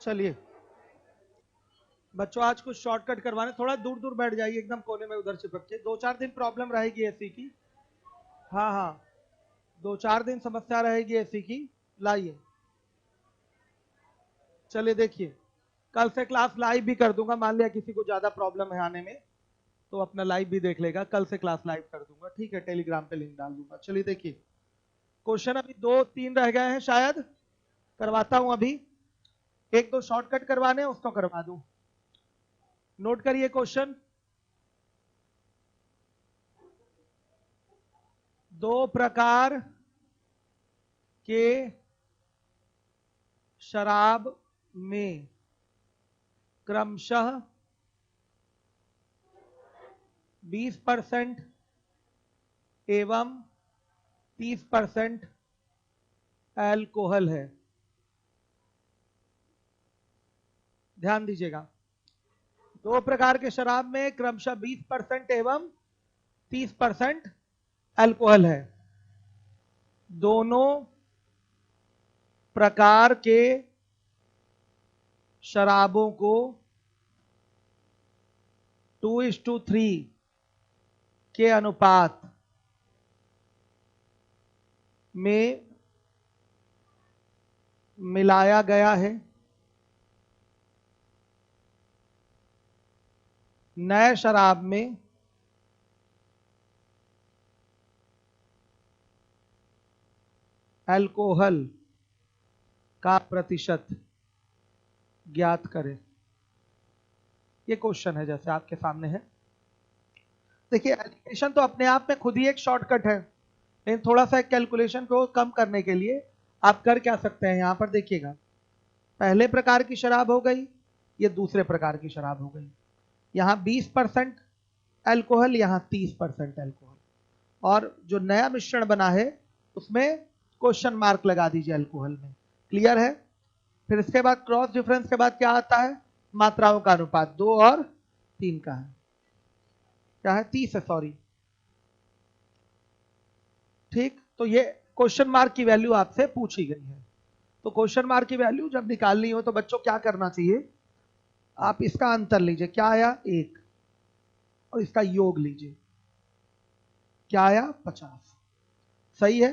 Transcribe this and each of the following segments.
चलिए बच्चों, आज कुछ शॉर्टकट करवाने, थोड़ा दूर दूर बैठ जाइए, एकदम कोने में उधर चिपक के। 2-4 दिन प्रॉब्लम रहेगी एसी की। हाँ हाँ, 2-4 दिन समस्या रहेगी एसी की। लाइए, चलिए देखिए, कल से क्लास लाइव भी कर दूंगा। मान लिया किसी को ज्यादा प्रॉब्लम है आने में, तो अपना लाइव भी देख लेगा। कल से क्लास लाइव कर दूंगा, ठीक है? टेलीग्राम पे लिंक डाल दूंगा। चलिए देखिए, क्वेश्चन अभी 2-3 रह गए हैं शायद, करवाता हूं अभी। 1-2 शॉर्टकट करवाने हैं, उसको करवा दूं। नोट करिए क्वेश्चन। 2 प्रकार के शराब में क्रमशः 20% एवं 30% अल्कोहल है। ध्यान दीजिएगा, 2 प्रकार के शराब में क्रमशः 20% एवं 30% अल्कोहल है। दोनों प्रकार के शराबों को 2:3 के अनुपात में मिलाया गया है। नए शराब में अल्कोहल का प्रतिशत ज्ञात करें। ये क्वेश्चन है जैसे आपके सामने है। देखिए, एलिमिनेशन तो अपने आप में खुद ही एक शॉर्टकट है, लेकिन थोड़ा सा कैलकुलेशन को कम करने के लिए आप कर क्या सकते हैं, यहां पर देखिएगा। पहले प्रकार की शराब हो गई, ये दूसरे प्रकार की शराब हो गई। यहां 20% अल्कोहल, यहां 30% अल्कोहल, और जो नया मिश्रण बना है उसमें क्वेश्चन मार्क लगा दीजिए अल्कोहल में। क्लियर है? फिर इसके बाद क्रॉस डिफरेंस के बाद क्या आता है? मात्राओं का अनुपात 2 और 3 का है। क्या है? 30 है, सॉरी। ठीक, तो ये क्वेश्चन मार्क की वैल्यू आपसे पूछी गई है। तो क्वेश्चन मार्क की वैल्यू जब निकालनी हो तो बच्चों क्या करना चाहिए? आप इसका अंतर लीजिए, क्या आया? 1, और इसका योग लीजिए, क्या आया? 50। सही है?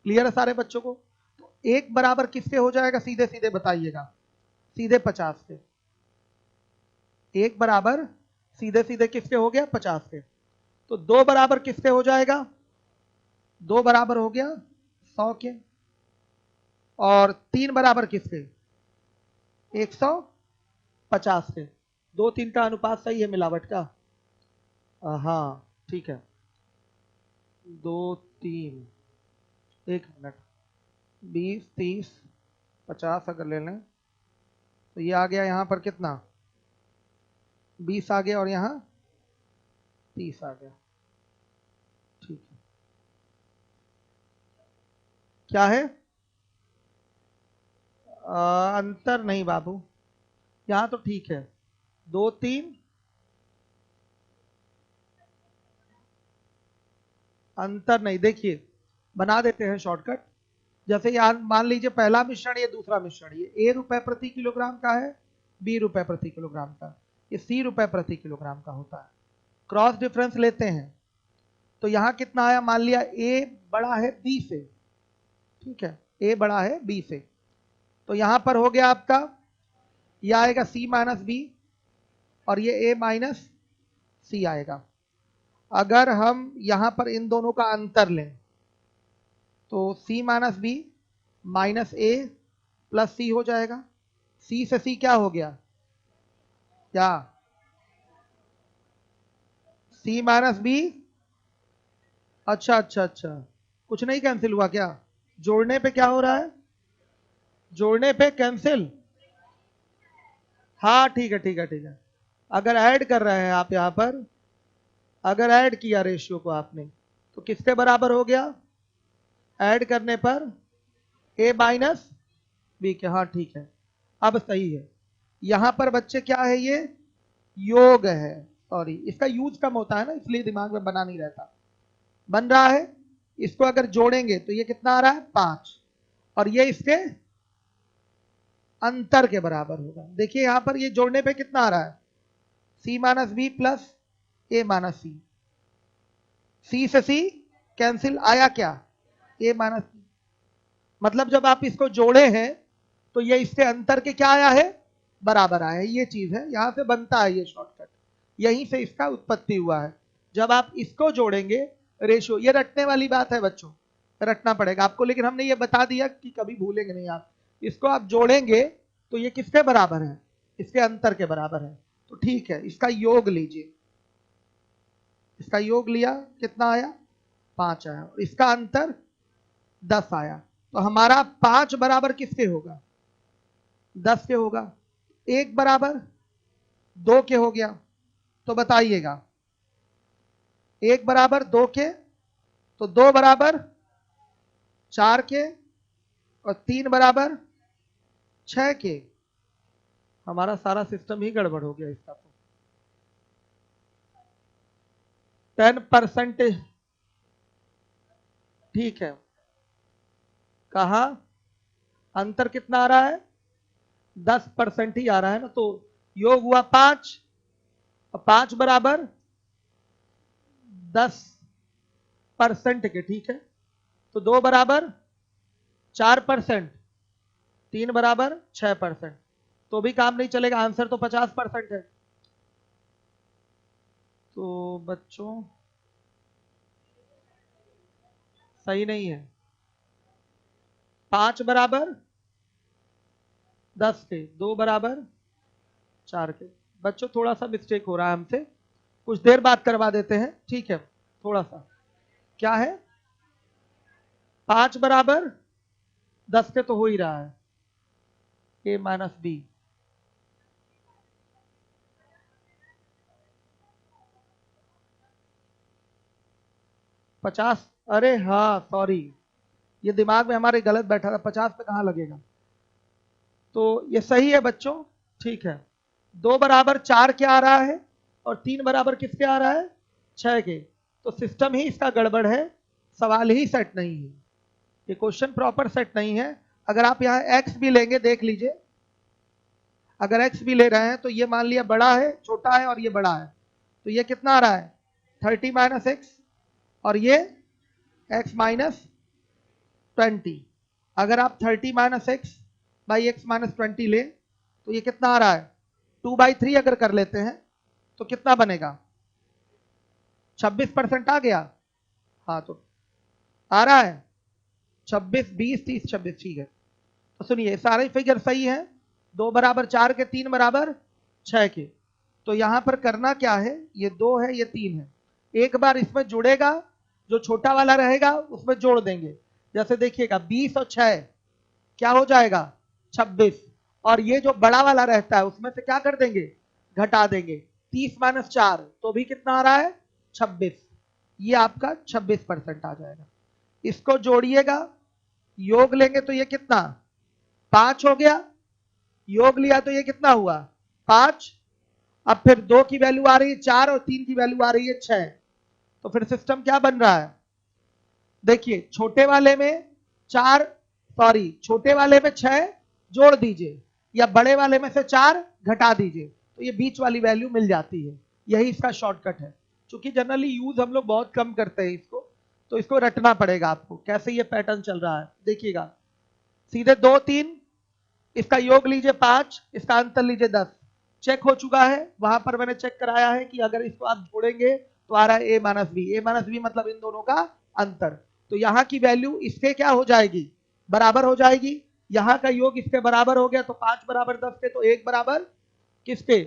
क्लियर है सारे बच्चों को? तो 1 बराबर किससे हो जाएगा? सीधे सीधे बताइएगा। सीधे 50 से। 1 बराबर सीधे सीधे किसके हो गया? 50 के। तो 2 बराबर किसके हो जाएगा? 2 बराबर हो गया 100 के। और 3 बराबर किसके? 150 के। 2-3 का अनुपात सही है मिलावट का? हाँ ठीक है, 2-3, 1 मिनट, 20, 30, 50 अगर ले लें तो ये आ गया यहां पर कितना? 20 आ गया, और यहां 30 आ गया। ठीक है, क्या है? अंतर नहीं बाबू, यहां तो ठीक है। 2-3 अंतर नहीं। देखिए, बना देते हैं शॉर्टकट। जैसे यार मान लीजिए पहला मिश्रण, ये दूसरा मिश्रण, ये A रुपए प्रति किलोग्राम का है, B रुपए प्रति किलोग्राम का, ये C रुपए प्रति किलोग्राम का होता है। क्रॉस डिफरेंस लेते हैं तो यहां कितना आया? मान लिया A बड़ा है B से, ठीक है, A बड़ा है B से, तो यहां पर हो गया आपका, यह आएगा C माइनस B, और ये A माइनस C आएगा। अगर हम यहां पर इन दोनों का अंतर लें तो C minus B minus A plus C हो जाएगा। C से C क्या हो गया? क्या? C minus B। अच्छा अच्छा अच्छा, कुछ नहीं कैंसिल हुआ क्या? जोड़ने पे क्या हो रहा है? जोड़ने पे कैंसिल। हाँ ठीक है ठीक है ठीक है। अगर ऐड कर रहे हैं आप यहां पर, अगर ऐड किया रेशियो को आपने, तो किसके बराबर हो गया? ऐड करने पर A माइनस B के। हाँ ठीक है, अब सही है। यहां पर बच्चे क्या है? ये योग है, सॉरी, इसका यूज कम होता है ना, इसलिए दिमाग में बना नहीं रहता। बन रहा है। इसको अगर जोड़ेंगे तो ये कितना आ रहा है? 5, और ये इसके अंतर के बराबर होगा। देखिए यहां पर ये जोड़ने पे कितना आ रहा है, सी माइनस बी प्लस ए माइनस सी, सी से सी कैंसिल, आया क्या, ए माइनस सी। मतलब जब आप इसको जोड़े हैं तो ये इसके अंतर के क्या आया है, बराबर आया है। ये चीज है, यहां से बनता है ये शॉर्टकट, यहीं से इसका उत्पत्ति हुआ है। जब आप इसको जोड़ेंगे रेशियो, ये रटने वाली बात है बच्चों, रटना पड़ेगा आपको, लेकिन हमने ये बता दिया कि कभी भूलेंगे नहीं आप। इसको आप जोड़ेंगे तो ये किसके बराबर है, इसके अंतर के बराबर है। तो ठीक है, इसका योग लीजिए, इसका योग लिया कितना आया, 5 आया, और इसका अंतर 10 आया। तो हमारा 5 बराबर किसके होगा, 10 के होगा। 1 बराबर 2 के हो गया, तो बताइएगा 1 बराबर 2 के, तो 2 बराबर 4 के, और 3 बराबर 6 के। हमारा सारा सिस्टम ही गड़बड़ हो गया इसका। तो 10%, ठीक है, कहा अंतर कितना आ रहा है, 10% ही आ रहा है ना। तो योग हुआ 5, और 5 बराबर 10% के, ठीक है। तो 2 बराबर 4%, 3 बराबर 6%, तो भी काम नहीं चलेगा, आंसर तो 50% है। तो बच्चों सही नहीं है, 5 बराबर 10 के, 2 बराबर 4 के। बच्चों थोड़ा सा मिस्टेक हो रहा है हमसे, कुछ देर बाद करवा देते हैं, ठीक है। थोड़ा सा क्या है, 5 बराबर 10 के तो हो ही रहा है, ए माइनस बी। पचास, अरे हाँ सॉरी, ये दिमाग में हमारे गलत बैठा था, 50 पे कहां लगेगा। तो ये सही है बच्चों, ठीक है। 2 बराबर 4 क्या आ रहा है, और 3 बराबर किसके आ रहा है, 6 के। तो सिस्टम ही इसका गड़बड़ है, सवाल ही सेट नहीं है, ये क्वेश्चन प्रॉपर सेट नहीं है। अगर आप यहाँ एक्स भी लेंगे, देख लीजिए, अगर एक्स भी ले रहे हैं तो ये मान लिया बड़ा है, छोटा है, और ये बड़ा है, तो ये कितना आ रहा है, 30 माइनस एक्स, और ये एक्स माइनस 20। अगर आप 30 minus x by x minus 20 ले, तो ये कितना आ रहा है, 2/3 अगर कर लेते हैं तो कितना बनेगा, 26% आ गया। हाँ तो आ रहा है 26, 20, 30, 26, ठीक है। तो सुनिए सारे फिगर सही है, 2 बराबर 4 के, 3 बराबर 6 के। तो यहां पर करना क्या है, ये 2 है, ये 3 है, एक बार इसमें जुड़ेगा, जो छोटा वाला रहेगा उसमें जोड़ देंगे। जैसे देखिएगा 20 और 6 क्या हो जाएगा, 26, और ये जो बड़ा वाला रहता है उसमें से क्या कर देंगे, घटा देंगे, 30 माइनस 4, तो भी कितना आ रहा है, 26। ये आपका 26% आ जाएगा। इसको जोड़िएगा, योग लेंगे तो ये कितना, 5 हो गया, योग लिया तो ये कितना हुआ, 5। अब फिर 2 की वैल्यू आ रही है 4, और 3 की वैल्यू आ रही है 6। तो फिर सिस्टम क्या बन रहा है, देखिए छोटे वाले में 4, सॉरी छोटे वाले में 6 जोड़ दीजिए, या बड़े वाले में से 4 घटा दीजिए, तो ये बीच वाली वैल्यू मिल जाती है। यही इसका शॉर्टकट है। चूंकि जनरली यूज हम लोग बहुत कम करते हैं इसको, तो इसको रटना पड़ेगा आपको, कैसे ये पैटर्न चल रहा है। देखिएगा सीधे 2, 3, इसका योग लीजिए 5, इसका अंतर लीजिए 10, चेक हो चुका है। वहां पर मैंने चेक कराया है कि अगर इसको आप जोड़ेंगे तो आ रहा है ए माइनस बी, ए माइनस बी मतलब इन दोनों का अंतर। तो यहाँ की वैल्यू इसके क्या हो जाएगी, बराबर हो जाएगी। यहाँ का योग इसके बराबर हो गया, तो 5 बराबर 10 के, तो 1 बराबर किसके,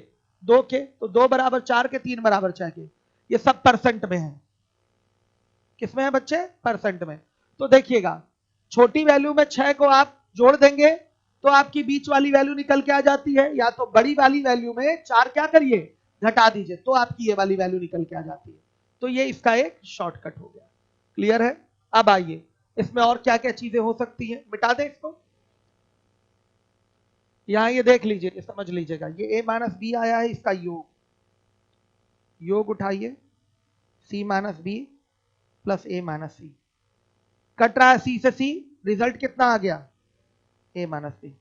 2 के, तो 2 बराबर 4 के, 3 बराबर 6 के। ये सब परसेंट में है, किसमें है बच्चे, परसेंट में। तो देखिएगा छोटी वैल्यू में 6 को आप जोड़ देंगे तो आपकी बीच वाली वैल्यू निकल के आ जाती है, या तो बड़ी वाली वैल्यू में 4 क्या करिए, घटा दीजिए, तो आपकी ये वाली वैल्यू निकल के आ जाती है। तो ये इसका एक शॉर्टकट हो गया। क्लियर है। अब आइए इसमें और क्या क्या चीजें हो सकती हैं, मिटा दें इसको। यहां ये देख लीजिए, समझ लीजिएगा, ये ए माइनस बी आया है, इसका योग, योग उठाइए, सी माइनस बी प्लस ए माइनस सी, कट रहा है सी से सी, रिजल्ट कितना आ गया, ए माइनस बी।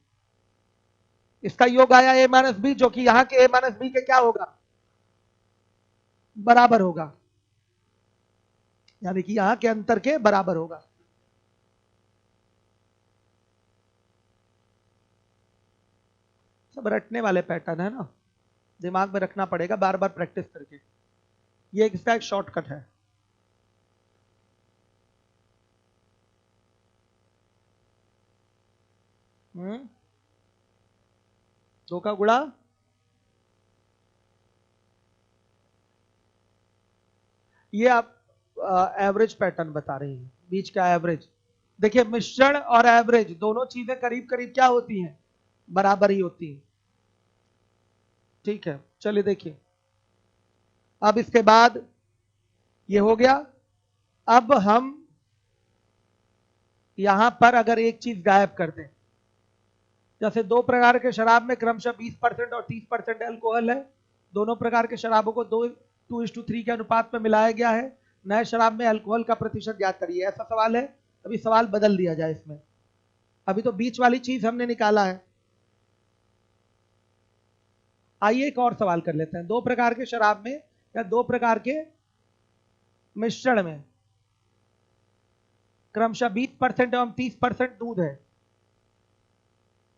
इसका योग आया a माइनस बी, जो कि यहां के a माइनस बी के क्या होगा, बराबर होगा, यानी कि यहां के अंतर के बराबर होगा। सब रटने वाले पैटर्न है ना, दिमाग में रखना पड़ेगा बार बार प्रैक्टिस करके। ये इसका एक शॉर्टकट है। दो का गुणा, ये आप एवरेज पैटर्न बता रही हैं, बीच का एवरेज। देखिए मिश्रण और एवरेज दोनों चीजें करीब करीब क्या होती हैं, बराबर ही होती हैं। ठीक है, चलिए देखिए, अब इसके बाद ये हो गया। अब हम यहां पर अगर एक चीज गायब कर दें, जैसे दो प्रकार के शराब में क्रमशः 20% और 30% अल्कोहल है, दोनों प्रकार के शराबों को 2:3 के अनुपात में मिलाया गया है, नए शराब में अल्कोहल का प्रतिशत ज्ञात करिए, ऐसा सवाल है। अभी सवाल बदल दिया जाए इसमें, अभी तो बीच वाली चीज हमने निकाला है। आइए एक और सवाल कर लेते हैं। दो प्रकार के शराब में या दो प्रकार के मिश्रण में क्रमशः 20% एवं 30% दूध है,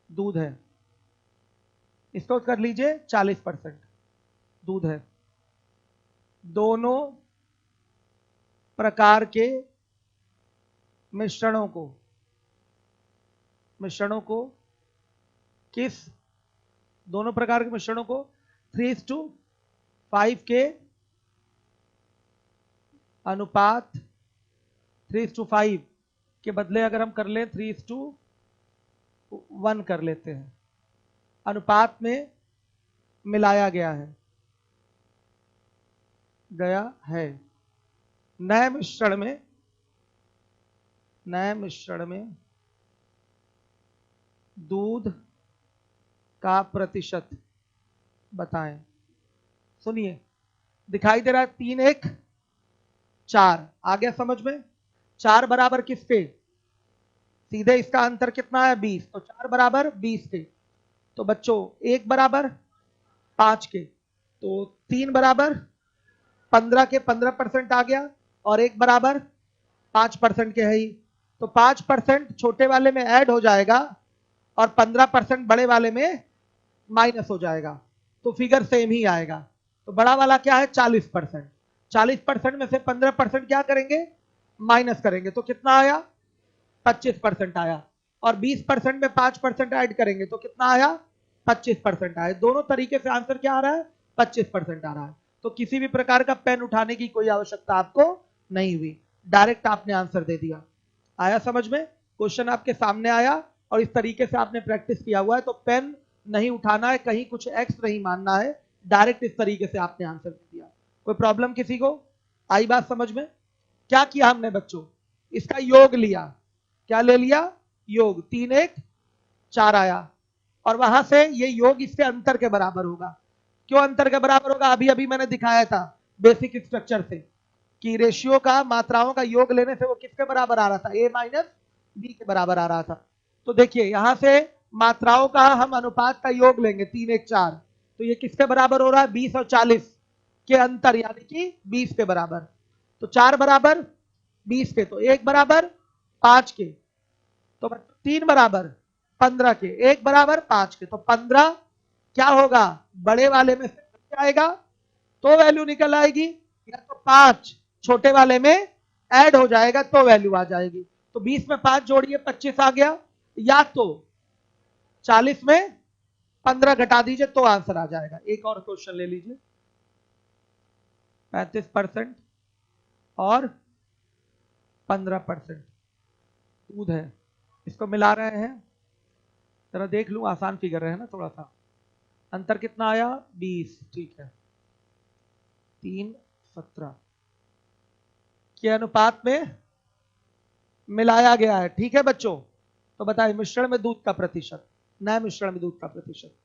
दूध है, इसको कर लीजिए 40% दूध है। दोनों प्रकार के मिश्रणों को किस, दोनों प्रकार के मिश्रणों को 3:5 के अनुपात, 3:5 के बदले अगर हम कर लें 3:1 कर लेते हैं, अनुपात में मिलाया गया है। नए मिश्रण में दूध का प्रतिशत बताएं। सुनिए, दिखाई दे रहा है 3:1:4, आ गया समझ में। 4 बराबर किसके, सीधे इसका अंतर कितना है 20, तो 4 बराबर 20 के। तो बच्चों 1 बराबर 5 के, तो 3 बराबर 15 के, 15% आ गया, और 1 बराबर 5% के है ही, तो 5% छोटे वाले में ऐड हो जाएगा और 15% बड़े वाले में माइनस हो जाएगा, तो फिगर सेम ही आएगा। तो बड़ा वाला क्या है 40%, 40% में से 15% क्या करेंगे, माइनस करेंगे, तो कितना आया 25% आया, और 20% में 5% ऐड करेंगे तो कितना आया 25% आया। दोनों तरीके से आंसर क्या आ रहा है 25% आ रहा है। तो किसी भी प्रकार का पेन उठाने की कोई आवश्यकता आपको नहीं हुई, डायरेक्ट आपने आंसर दे दिया। आया समझ में, क्वेश्चन आपके सामने आया और इस तरीके से आपने प्रैक्टिस किया हुआ है, तो पेन नहीं उठाना है, कहीं कुछ एक्स नहीं मानना है, डायरेक्ट इस तरीके से आपने आंसर दे दिया। कोई प्रॉब्लम किसी को, आई बात समझ में। क्या किया हमने बच्चों, इसका योग लिया, क्या ले लिया, योग, 3:1:4 आया, और वहां से ये योग इसके अंतर के बराबर होगा। क्यों अंतर के बराबर होगा, अभी अभी मैंने दिखाया था बेसिक स्ट्रक्चर से कि रेशियो का, मात्राओं का योग लेने से वो किसके बराबर आ रहा था, a माइनस बी के बराबर आ रहा था। तो देखिए यहां से मात्राओं का हम अनुपात का योग लेंगे 3:1:4, तो ये किसके बराबर हो रहा है 20 और 40 के अंतर, यानी कि 20 के बराबर। तो 4 बराबर 20 के, तो 1 बराबर 5 के, तो 3 बराबर 15 के, 1 बराबर 5 के, तो 15 क्या होगा, बड़े वाले में से क्या आएगा, तो वैल्यू निकल आएगी, या तो 5 छोटे वाले में ऐड हो जाएगा तो वैल्यू आ जाएगी। तो 20 में 5 जोड़िए 25 आ गया, या तो 40 में 15 घटा दीजिए तो आंसर आ जाएगा। एक और क्वेश्चन ले लीजिए, 35% और 15% दूध है, इसको मिला रहे हैं, जरा देख लूं, आसान फिगर है ना थोड़ा सा। अंतर कितना आया 20, ठीक है, 3:17 के अनुपात में मिलाया गया है। ठीक है बच्चों, तो बताइए मिश्रण में दूध का प्रतिशत, नए मिश्रण में दूध का प्रतिशत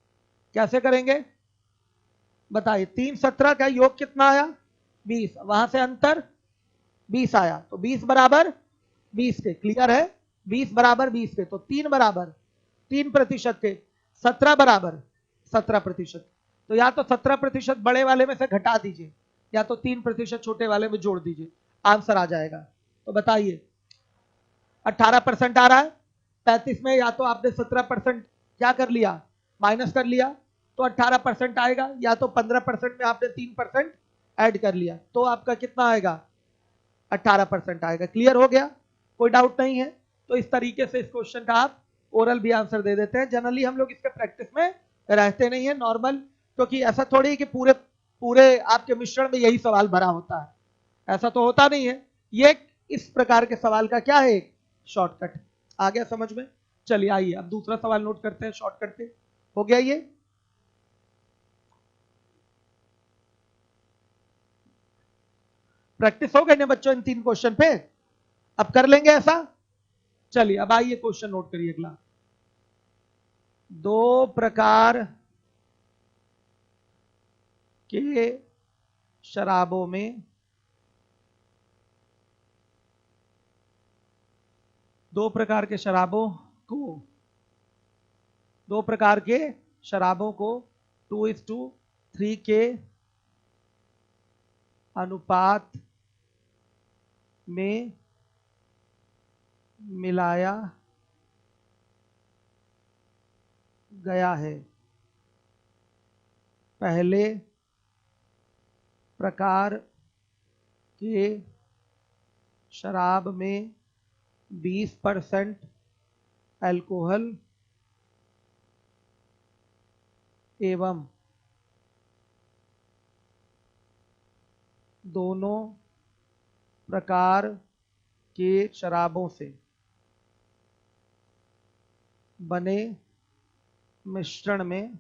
कैसे करेंगे, बताइए। 3:17 का योग कितना आया 20, वहां से अंतर 20 आया, तो 20 बराबर 20 के, क्लियर है, 20 बराबर 20 के, तो 3 बराबर 3% के। 17 बराबर 17%। तो या तो 17% बड़े वाले में से घटा दीजिए या तो 3% छोटे वाले में जोड़ दीजिए, आंसर आ जाएगा। तो बताइए 18% आ रहा है, 35 में या तो आपने 17% क्या कर लिया, माइनस कर लिया तो 18% आएगा, या तो 15% में आपने 3% ऐड कर लिया तो आपका कितना आएगा, 18% आएगा। क्लियर हो गया, कोई डाउट नहीं है। तो इस तरीके से इस क्वेश्चन का आप ओरल भी आंसर दे देते हैं। जनरली हम लोग इसके प्रैक्टिस में रहते नहीं है नॉर्मल, क्योंकि ऐसा थोड़ी कि पूरे पूरे आपके मिश्रण में यही सवाल भरा होता है, ऐसा तो होता नहीं है। ये इस प्रकार के सवाल का क्या है, एक शॉर्टकट। आ गया समझ में? चलिए आइए अब दूसरा सवाल नोट करते हैं शॉर्टकट पे। हो गया ये? प्रैक्टिस हो गई ना बच्चों इन 3 क्वेश्चन पे? अब कर लेंगे ऐसा? चलिए अब आइए क्वेश्चन नोट करिए अगला। 2 प्रकार के शराबों में 2 प्रकार के शराबों को 2:3 के अनुपात में मिलाया गया है। पहले प्रकार के शराब में 20% अल्कोहल एवं दोनों प्रकार के शराबों से बने मिश्रण में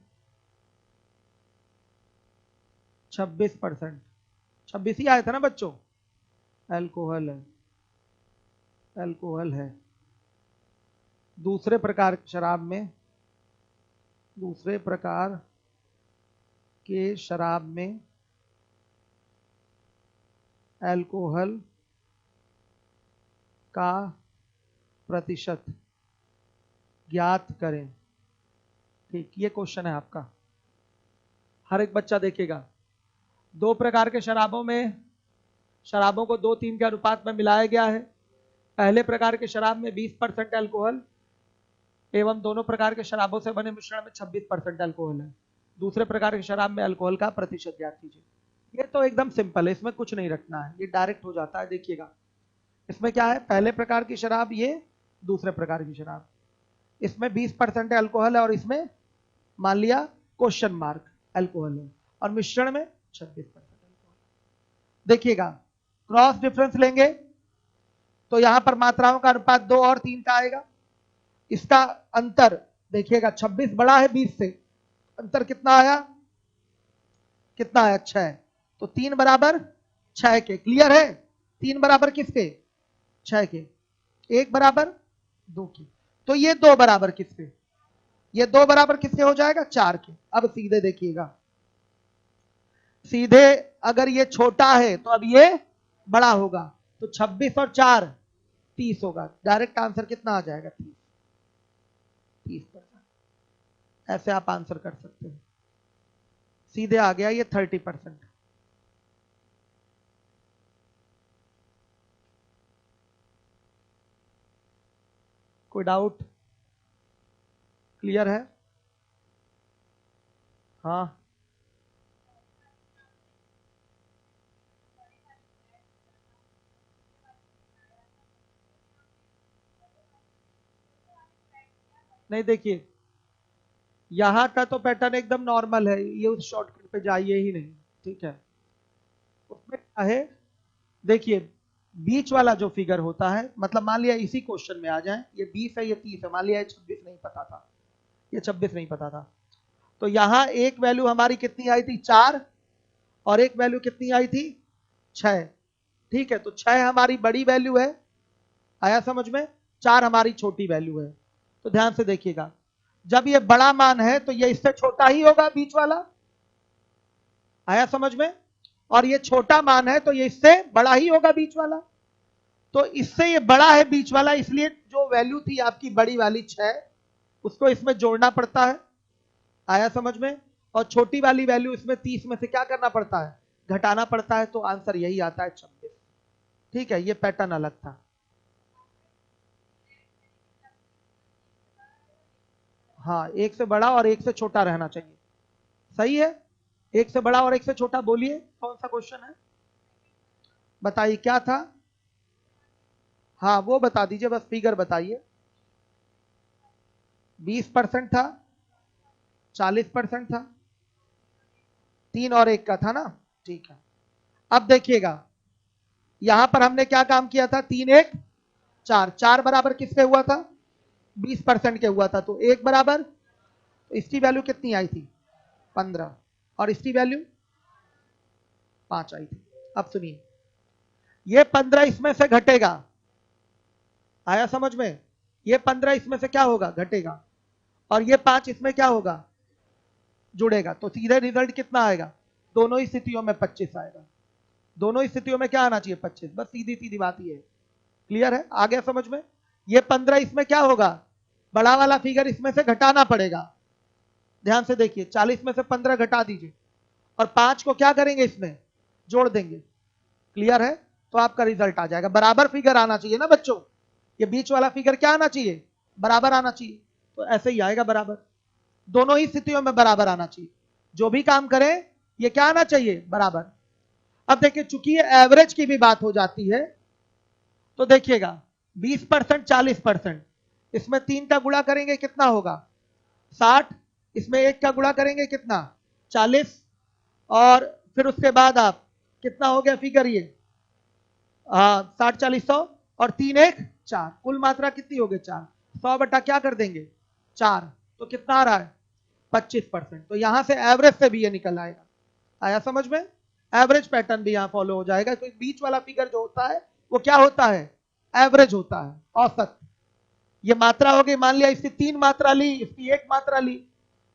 26% 26 ही आया था ना बच्चों, अल्कोहल है। दूसरे प्रकार के शराब में अल्कोहल का प्रतिशत ज्ञात करें। ठीक, ये क्वेश्चन है आपका। हर एक बच्चा देखेगा। 2 प्रकार के शराबों को 2:3 के अनुपात में मिलाया गया है। पहले प्रकार के शराब में 20% अल्कोहल एवं दोनों प्रकार के शराबों से बने मिश्रण में 26% अल्कोहल है। दूसरे प्रकार की शराब में अल्कोहल का प्रतिशत ज्ञात कीजिए। ये तो एकदम सिंपल है, इसमें कुछ नहीं रखना है, ये डायरेक्ट हो जाता है। देखिएगा इसमें क्या है, पहले प्रकार की शराब, ये दूसरे प्रकार की शराब, इसमें 20% अल्कोहल है और इसमें मान लिया क्वेश्चन मार्क अल्कोहल है, और मिश्रण में 26% अल्कोहल। देखिएगा क्रॉस डिफरेंस लेंगे तो यहां पर मात्राओं का अनुपात 2 और 3 का आएगा। इसका अंतर देखिएगा, 26 बड़ा है 20 से, अंतर कितना आया, 6। तो 3 बराबर 6 के। क्लियर है? 3 बराबर किसके, 6 के। 1 बराबर 2 के। तो ये 2 बराबर किसके, ये 2 बराबर किसके हो जाएगा, 4 के। अब सीधे देखिएगा, सीधे अगर ये छोटा है तो अब ये बड़ा होगा, तो 26 और 4 30 होगा। डायरेक्ट आंसर कितना आ जाएगा, 30%। ऐसे आप आंसर कर सकते हैं। सीधे आ गया ये 30%। कोई डाउट? क्लियर है? हाँ नहीं, देखिए यहां का तो पैटर्न एकदम नॉर्मल है, ये उस शॉर्टकट पे जाइए ही नहीं। ठीक है, उसमें क्या है, देखिए बीच वाला जो फिगर होता है, मतलब मान लिया इसी क्वेश्चन में आ जाए, ये 20 है, ये 30 है, मान लिया 26 नहीं पता था, ये 26 नहीं पता था, तो यहां एक वैल्यू हमारी कितनी आई थी, 4, और एक वैल्यू कितनी आई थी, 6। ठीक है, तो 6 हमारी बड़ी वैल्यू है, आया समझ में, 4 हमारी छोटी वैल्यू है। तो ध्यान से देखिएगा, जब ये बड़ा मान है तो ये इससे छोटा ही होगा बीच वाला, आया समझ में, और ये छोटा मान है तो ये इससे बड़ा ही होगा बीच वाला। तो इससे ये बड़ा है बीच वाला, इसलिए जो वैल्यू थी आपकी बड़ी वाली 6, उसको इसमें जोड़ना पड़ता है। आया समझ में? और छोटी वाली वैल्यू इसमें 30 में से क्या करना पड़ता है, घटाना पड़ता है, तो आंसर यही आता है 26। ठीक है, ये पैटर्न अलग था। हाँ, एक से बड़ा और एक से छोटा रहना चाहिए, सही है। एक से बड़ा और एक से छोटा, बोलिए कौन सा क्वेश्चन है, बताइए क्या था। हाँ वो बता दीजिए, बस फिगर बताइए। 20% था, 40% था, 3 और 1 का था ना, ठीक है। अब देखिएगा, यहां पर हमने क्या काम किया था, 3 1 4, 4 बराबर किसके हुआ था, 20% के हुआ था, तो 1 बराबर, तो इसकी वैल्यू कितनी आई थी, 15, और इसकी वैल्यू 5 आई थी। अब सुनिए, ये 15 इसमें से घटेगा, आया समझ में, ये 15 इसमें से क्या होगा, घटेगा, और ये 5 इसमें क्या होगा, जुड़ेगा, तो सीधे रिजल्ट कितना आएगा, दोनों ही स्थितियों में 25 आएगा। दोनों स्थितियों में क्या आना चाहिए, 25, बस सीधी सीधी बात ये है। क्लियर है, आ गया समझ में। ये 15 इसमें क्या होगा, बड़ा वाला फिगर इसमें से घटाना पड़ेगा, ध्यान से देखिए, 40 में से 15 घटा दीजिए, और 5 को क्या करेंगे, इसमें जोड़ देंगे। क्लियर है, तो आपका रिजल्ट आ जाएगा। बराबर फिगर आना चाहिए ना बच्चों, ये बीच वाला फिगर क्या आना चाहिए, बराबर आना चाहिए, तो ऐसे ही आएगा बराबर, दोनों ही स्थितियों में बराबर आना चाहिए, जो भी काम करें ये क्या आना चाहिए, बराबर। अब देखिए, चूंकि ये एवरेज की भी बात हो जाती है, तो देखिएगा 20% 40%, इसमें 3 का गुणा करेंगे कितना होगा, 60, इसमें 1 का गुणा करेंगे कितना, 40, और फिर उसके बाद आप कितना हो गया फिगर ये, 60 40 100, और 3 1 4, कुल मात्रा कितनी हो गई, 4, 100 बटा क्या कर देंगे, 4, तो कितना आ रहा है, 25%। तो यहां से एवरेज से भी ये निकल आएगा, आया समझ में, एवरेज पैटर्न भी यहां फॉलो हो जाएगा। तो बीच वाला फिगर जो होता है वो क्या होता है, एवरेज होता है, औसत। ये मात्रा हो गई, मान लिया इसकी 3 मात्रा ली, इसकी 1 मात्रा ली,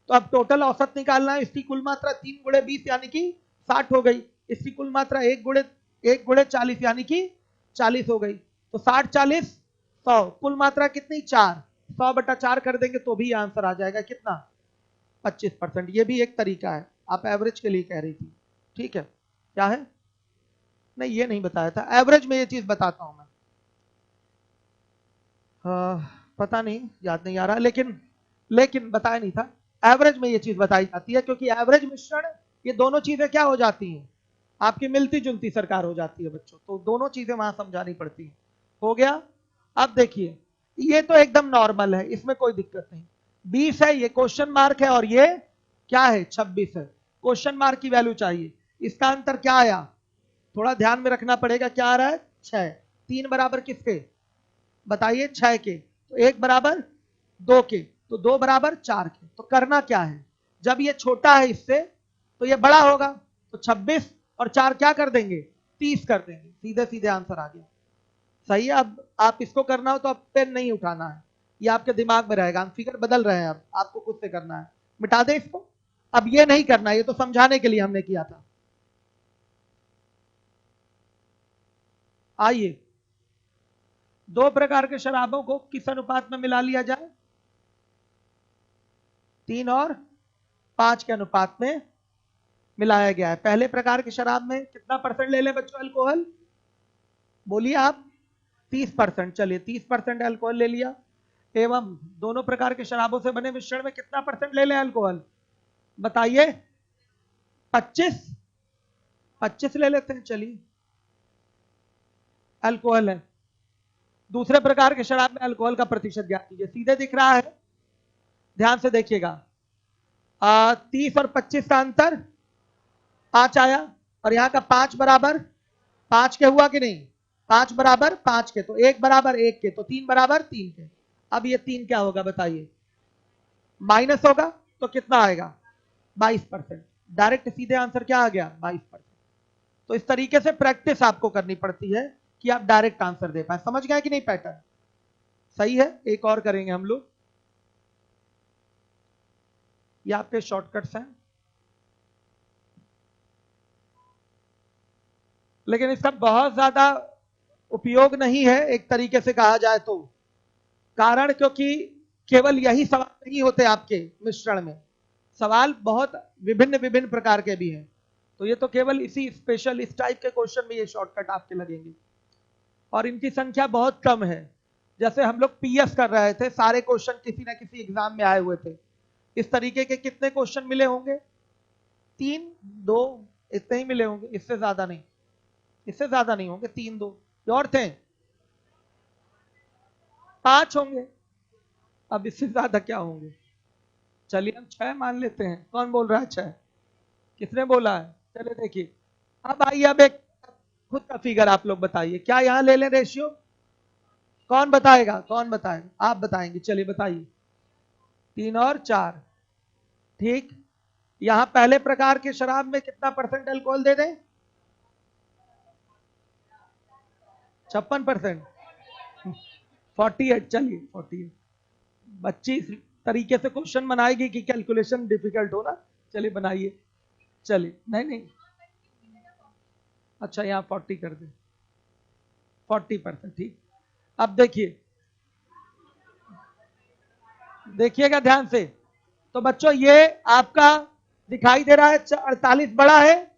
तो अब टोटल औसत निकालना है, इसकी कुल मात्रा 3 गुणे 20 यानी कि 60 हो गई, इसकी कुल मात्रा 1 गुणे 40 यानी कि 40 हो गई, तो 60 40 100, कुल मात्रा कितनी, 4, 100 बटा 4 कर देंगे तो भी आंसर आ जाएगा कितना, 25%। ये भी एक तरीका है, आप एवरेज के लिए कह रही थी, ठीक है, क्या है, नहीं ये नहीं बताया था, एवरेज में ये चीज बताता हूं मैं, पता नहीं, याद नहीं आ रहा, लेकिन बताया नहीं था, एवरेज में ये चीज बताई जाती है, क्योंकि एवरेज मिश्रण, ये दोनों चीजें क्या हो जाती हैं, आपकी मिलती जुलती सरकार हो जाती है बच्चों, तो दोनों चीजें वहां समझानी पड़ती है। हो गया। अब देखिए, ये तो एकदम नॉर्मल है, इसमें कोई दिक्कत नहीं, 20 है, ये क्वेश्चन मार्क है, और ये क्या है, 26 है, क्वेश्चन मार्क की वैल्यू चाहिए, इसका अंतर क्या आया, थोड़ा ध्यान में रखना पड़ेगा, क्या आ रहा है, 6, 3 बराबर किसके, बताइए 6 के, तो 1 बराबर 2 के, तो 2 बराबर 4 के, तो करना क्या है, जब ये छोटा है इससे तो ये बड़ा होगा, तो 26 और 4 क्या कर देंगे, 30 कर देंगे, सीधे सीधे आंसर आ गया, सही है। अब आप इसको करना हो तो आप पेन नहीं उठाना है, ये आपके दिमाग में रहेगा, हम फिगर बदल रहे हैं, अब आपको खुद से करना है, मिटा दे इसको, अब ये नहीं करना, ये तो समझाने के लिए हमने किया था। आइए, 2 प्रकार के शराबों को किस अनुपात में मिला लिया जाए, 3 और 5 के अनुपात में मिलाया गया है। पहले प्रकार की शराब में कितना परसेंट ले लें बच्चों अल्कोहल, बोलिए आप, 30%, चलिए 30% अल्कोहल ले लिया, एवं दोनों प्रकार के शराबों से बने मिश्रण में कितना परसेंट ले लें अल्कोहल, बताइए, 25, 25 ले लेते हैं, चलिए अल्कोहल है। दूसरे प्रकार के शराब में अल्कोहल का प्रतिशत ज्ञात कीजिए, सीधे दिख रहा है, ध्यान से देखिएगा, 30 और 25 का अंतर 5 आया, और यहां का 5 बराबर 5 के हुआ कि नहीं, 5 बराबर 5 के, तो 1 बराबर 1 के, तो 3 बराबर 3 के। अब ये 3 क्या होगा बताइए, माइनस होगा, तो कितना आएगा, 22%, डायरेक्ट सीधे आंसर क्या आ गया, 22%। तो इस तरीके से प्रैक्टिस आपको करनी पड़ती है कि आप डायरेक्ट आंसर दे पाए, समझ गए कि नहीं पैटर्न, सही है। एक और करेंगे हम लोग, ये आपके शॉर्टकट्स हैं, लेकिन इसका बहुत ज्यादा उपयोग नहीं है एक तरीके से कहा जाए तो, कारण क्योंकि केवल यही सवाल नहीं होते आपके मिश्रण में, सवाल बहुत विभिन्न विभिन्न प्रकार के भी हैं, तो ये तो केवल इसी स्पेशल इस टाइप के क्वेश्चन में ये शॉर्टकट आपके लगेंगे, और इनकी संख्या बहुत कम है। जैसे हम लोग पीएस कर रहे थे, सारे क्वेश्चन किसी ना किसी एग्जाम में आए हुए थे, इस तरीके के कितने क्वेश्चन मिले होंगे? 3 2 इतने ही मिले होंगे, इससे ज्यादा नहीं, इससे ज्यादा नहीं होंगे, 3 2 और थे 5 होंगे, अब इससे ज्यादा क्या होंगे? चलिए हम 6 मान लेते हैं। कौन बोल रहा है 6? किसने बोला है? चलिए देखिए, अब आइए, अब एक खुद का फिगर आप लोग बताइए, क्या यहां ले लें रेशियो? कौन बताएगा, कौन बताएगा? आप बताएंगे, चलिए बताइए। 3 और 4, ठीक। यहां पहले प्रकार के शराब में कितना परसेंट अल्कोहल दे दें? 56%, 48, चलिए 48। बच्ची इस तरीके से क्वेश्चन बनाएगी कि कैलकुलेशन डिफिकल्ट हो ना। चलिए बनाइए, चलिए। नहीं नहीं, अच्छा यहाँ 40 कर दे, 40%, ठीक। अब देखिए, देखिएगा ध्यान से। तो बच्चों ये आपका दिखाई दे रहा है 48 बड़ा है,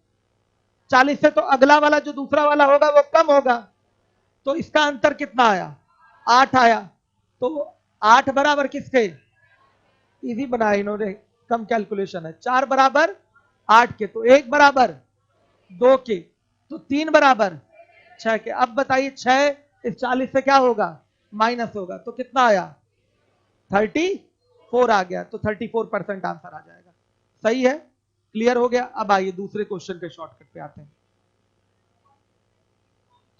40 से तो अगला वाला जो दूसरा वाला होगा वो कम होगा, तो इसका अंतर कितना आया? 8 आया। तो 8 बराबर किसके? इजी बनाया इन्होंने, कम कैलकुलेशन है। 4 बराबर 8 के, तो 1 बराबर 2 के, तो 3 बराबर 6 के। अब बताइए 6 इस 40 से क्या होगा? माइनस होगा, तो कितना आया? 34 आ गया, तो 34% आंसर आ जाएगा। सही है, क्लियर हो गया। अब आइए दूसरे क्वेश्चन के शॉर्टकट पे आते हैं।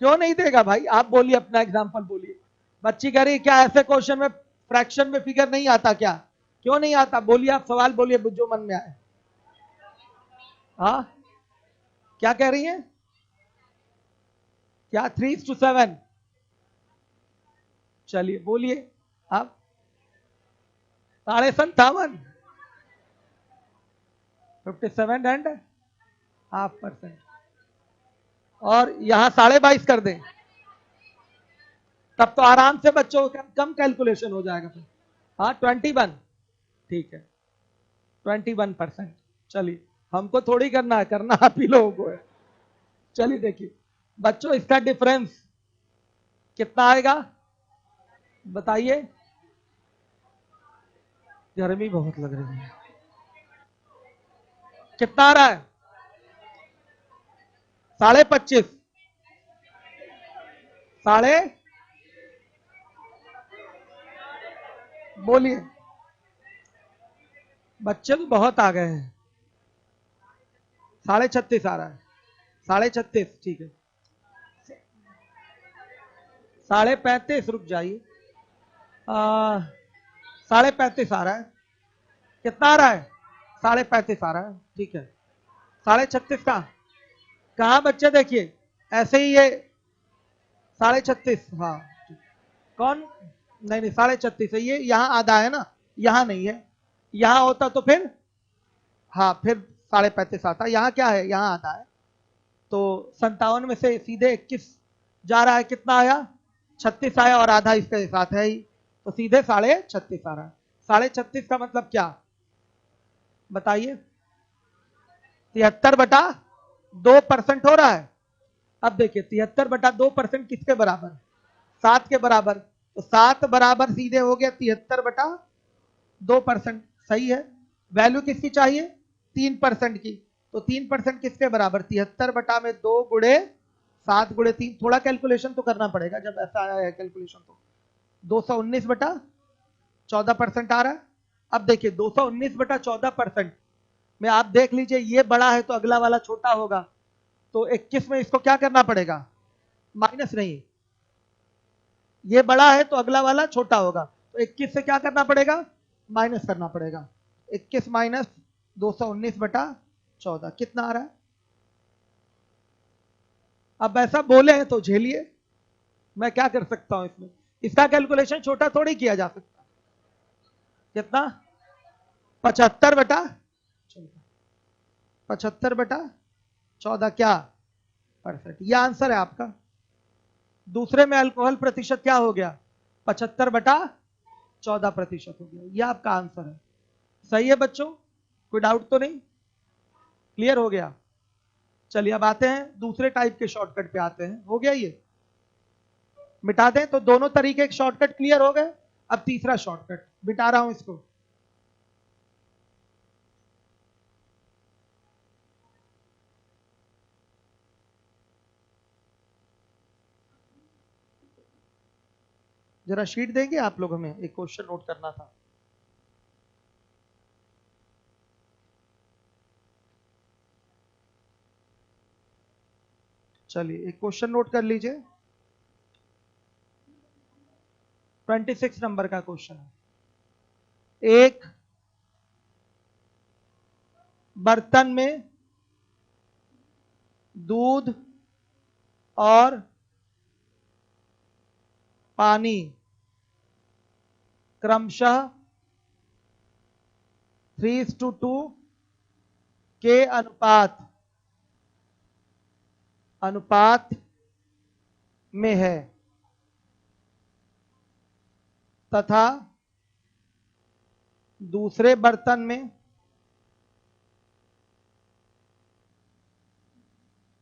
क्यों नहीं देगा भाई? आप बोलिए, अपना एग्जांपल बोलिए। बच्ची कह रही क्या ऐसे क्वेश्चन में फ्रैक्शन में फिगर नहीं आता क्या? क्यों नहीं आता? बोलिए, आप सवाल बोलिए जो मन में आए। हाँ, क्या कह रही हैं? क्या 3:7? चलिए बोलिए आप। 57.5, 57.5%, और यहां 22.5 कर दें, तब तो आराम से बच्चों कम कैलकुलेशन हो जाएगा फिर। हाँ 21, ठीक है, 21%। चलिए, हमको थोड़ी करना है, करना आप ही लोगों को है। चलिए देखिए बच्चों, इसका डिफरेंस कितना आएगा बताइए? गर्मी बहुत लग रही है, कितना आ रहा है? 25.5, साढ़े, बोलिए। बच्चे तो बहुत आ गए हैं। 36.5 आ रहा है, 36.5, ठीक है। 35.5, रुक जाइए, 35.5 आ रहा है। कितना आ रहा है? 35.5 आ रहा है, ठीक है। 36.5 का कहा बच्चे? देखिए ऐसे ही ये 36.5, हाँ। कौन? नहीं नहीं, 36.5 है ये, यहाँ आधा है ना, यहाँ नहीं है। यहाँ होता तो फिर, हाँ फिर 35.5 आता। यहाँ क्या है? यहाँ आधा है, तो 57 में से सीधे 21 जा रहा है, कितना आया? 36 आया, और आधा इसके साथ है ही, तो सीधे 36.5 आ रहा है। 36.5 का मतलब क्या बताइए? 73/2% हो रहा है। अब देखिए 73/2% किसके बराबर? 7 के बराबर, तो 7 बराबर सीधे हो गया 73/2%। सही है। वैल्यू किसकी चाहिए? 3% की, तो 3% किसके बराबर? 73/2 गुणे 7 गुणे 3। थोड़ा कैलकुलेशन तो करना पड़ेगा, जब ऐसा आया है कैलकुलेशन तो 219/14% आ रहा है। अब देखिए 219/14% में आप देख लीजिए, ये बड़ा है तो अगला वाला छोटा होगा, तो 21 में इसको क्या करना पड़ेगा? माइनस नहीं, ये बड़ा है तो अगला वाला छोटा होगा, तो 21 से क्या करना पड़ेगा? माइनस करना पड़ेगा। 21 माइनस 219/14 कितना आ रहा है? अब ऐसा बोले हैं तो झेलिए, मैं क्या कर सकता हूं इसमें? इसका कैलकुलेशन छोटा थोड़ी किया जा सकता। कितना? 75/14 क्या परसेंट? यह आंसर है आपका। दूसरे में अल्कोहल प्रतिशत क्या हो गया? 75/14% हो गया, यह आपका आंसर है। सही है बच्चों? कोई डाउट तो नहीं? क्लियर हो गया? चलिए अब आते हैं दूसरे टाइप के शॉर्टकट पे आते हैं। हो गया ये? मिटा दें तो दोनों तरीके के शॉर्टकट क्लियर हो गए। अब तीसरा शॉर्टकट मिटा रहा हूं इसको। जरा शीट देंगे आप लोग, हमें एक क्वेश्चन नोट करना था। चलिए एक क्वेश्चन नोट कर लीजिए। 26 नंबर का क्वेश्चन है। एक बर्तन में दूध और पानी क्रमशः 3:2 के अनुपात में है तथा दूसरे बर्तन में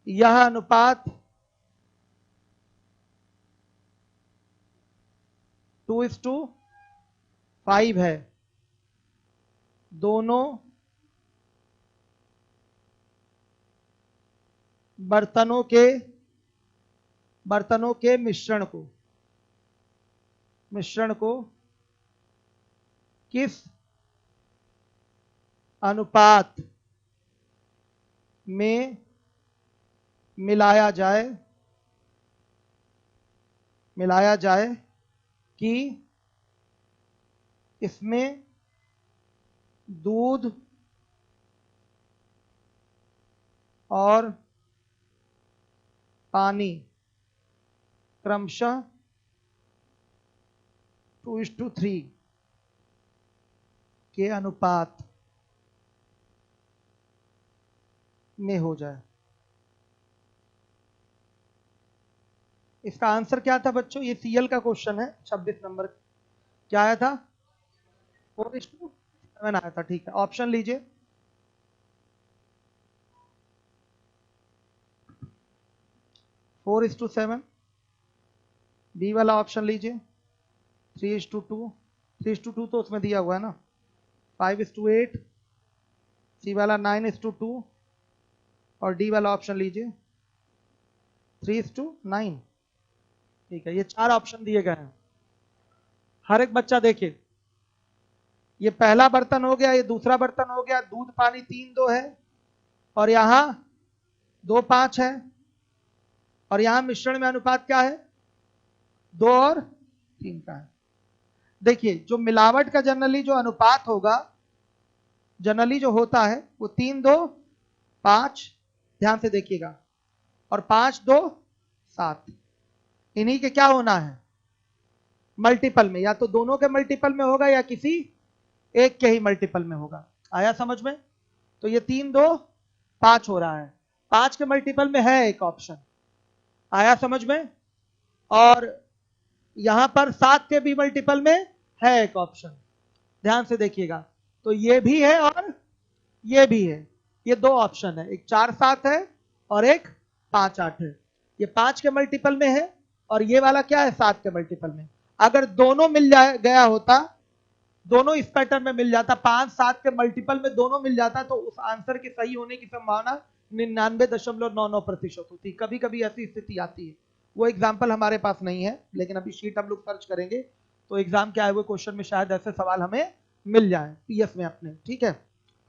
यह अनुपात 2:5 है। दोनों बर्तनों के मिश्रण को किस अनुपात में मिलाया जाए कि इसमें दूध और पानी क्रमशः 2:3 के अनुपात में हो जाए। इसका आंसर क्या था बच्चों? ये सीएल का क्वेश्चन है। 26 नंबर क्या आया था? 4:7 आया था। ठीक है, ऑप्शन लीजिए। 4:7। बी वाला ऑप्शन लीजिए। 3:2। 3:2 तो उसमें दिया हुआ है ना। 5:8। सी वाला 9:2 और डी वाला ऑप्शन लीजिए 3:9। ठीक है, ये 4 ऑप्शन दिए गए हैं। हर एक बच्चा देखिए, ये पहला बर्तन हो गया, ये दूसरा बर्तन हो गया। दूध पानी 3:2 है और यहां 2:5 है और यहां मिश्रण में अनुपात क्या है? 2 और 3 का है। देखिए जो मिलावट का जनरली जो अनुपात होगा, जनरली जो होता है वो 3:2:5, ध्यान से देखिएगा, और 5:2:7। इन्हीं के क्या होना है? मल्टीपल में, या तो दोनों के मल्टीपल में होगा या किसी एक के ही मल्टीपल में होगा। आया समझ में? तो ये 3:2:5 हो रहा है। 5 के मल्टीपल में है एक ऑप्शन। आया समझ में? और यहां पर 7 के भी मल्टीपल में है एक ऑप्शन। ध्यान से देखिएगा, तो ये भी है और ये भी है। ये 2 ऑप्शन है, एक 4:7 है और एक 5:8 है। ये 5 के मल्टीपल में है और ये वाला क्या है? 7 के मल्टीपल में। अगर दोनों मिल गया होता, दोनों इस पैटर्न में मिल जाता, 5-7 के मल्टीपल में दोनों मिल जाता, तो उस आंसर के सही होने की संभावना 99.99% होती। कभी कभी ऐसी स्थिति आती है, वो एग्जाम्पल हमारे पास नहीं है, लेकिन अभी शीट हम लोग सर्च करेंगे तो एग्जाम के आए हुए क्वेश्चन में शायद ऐसे सवाल हमें मिल जाए पीएस में अपने। ठीक है,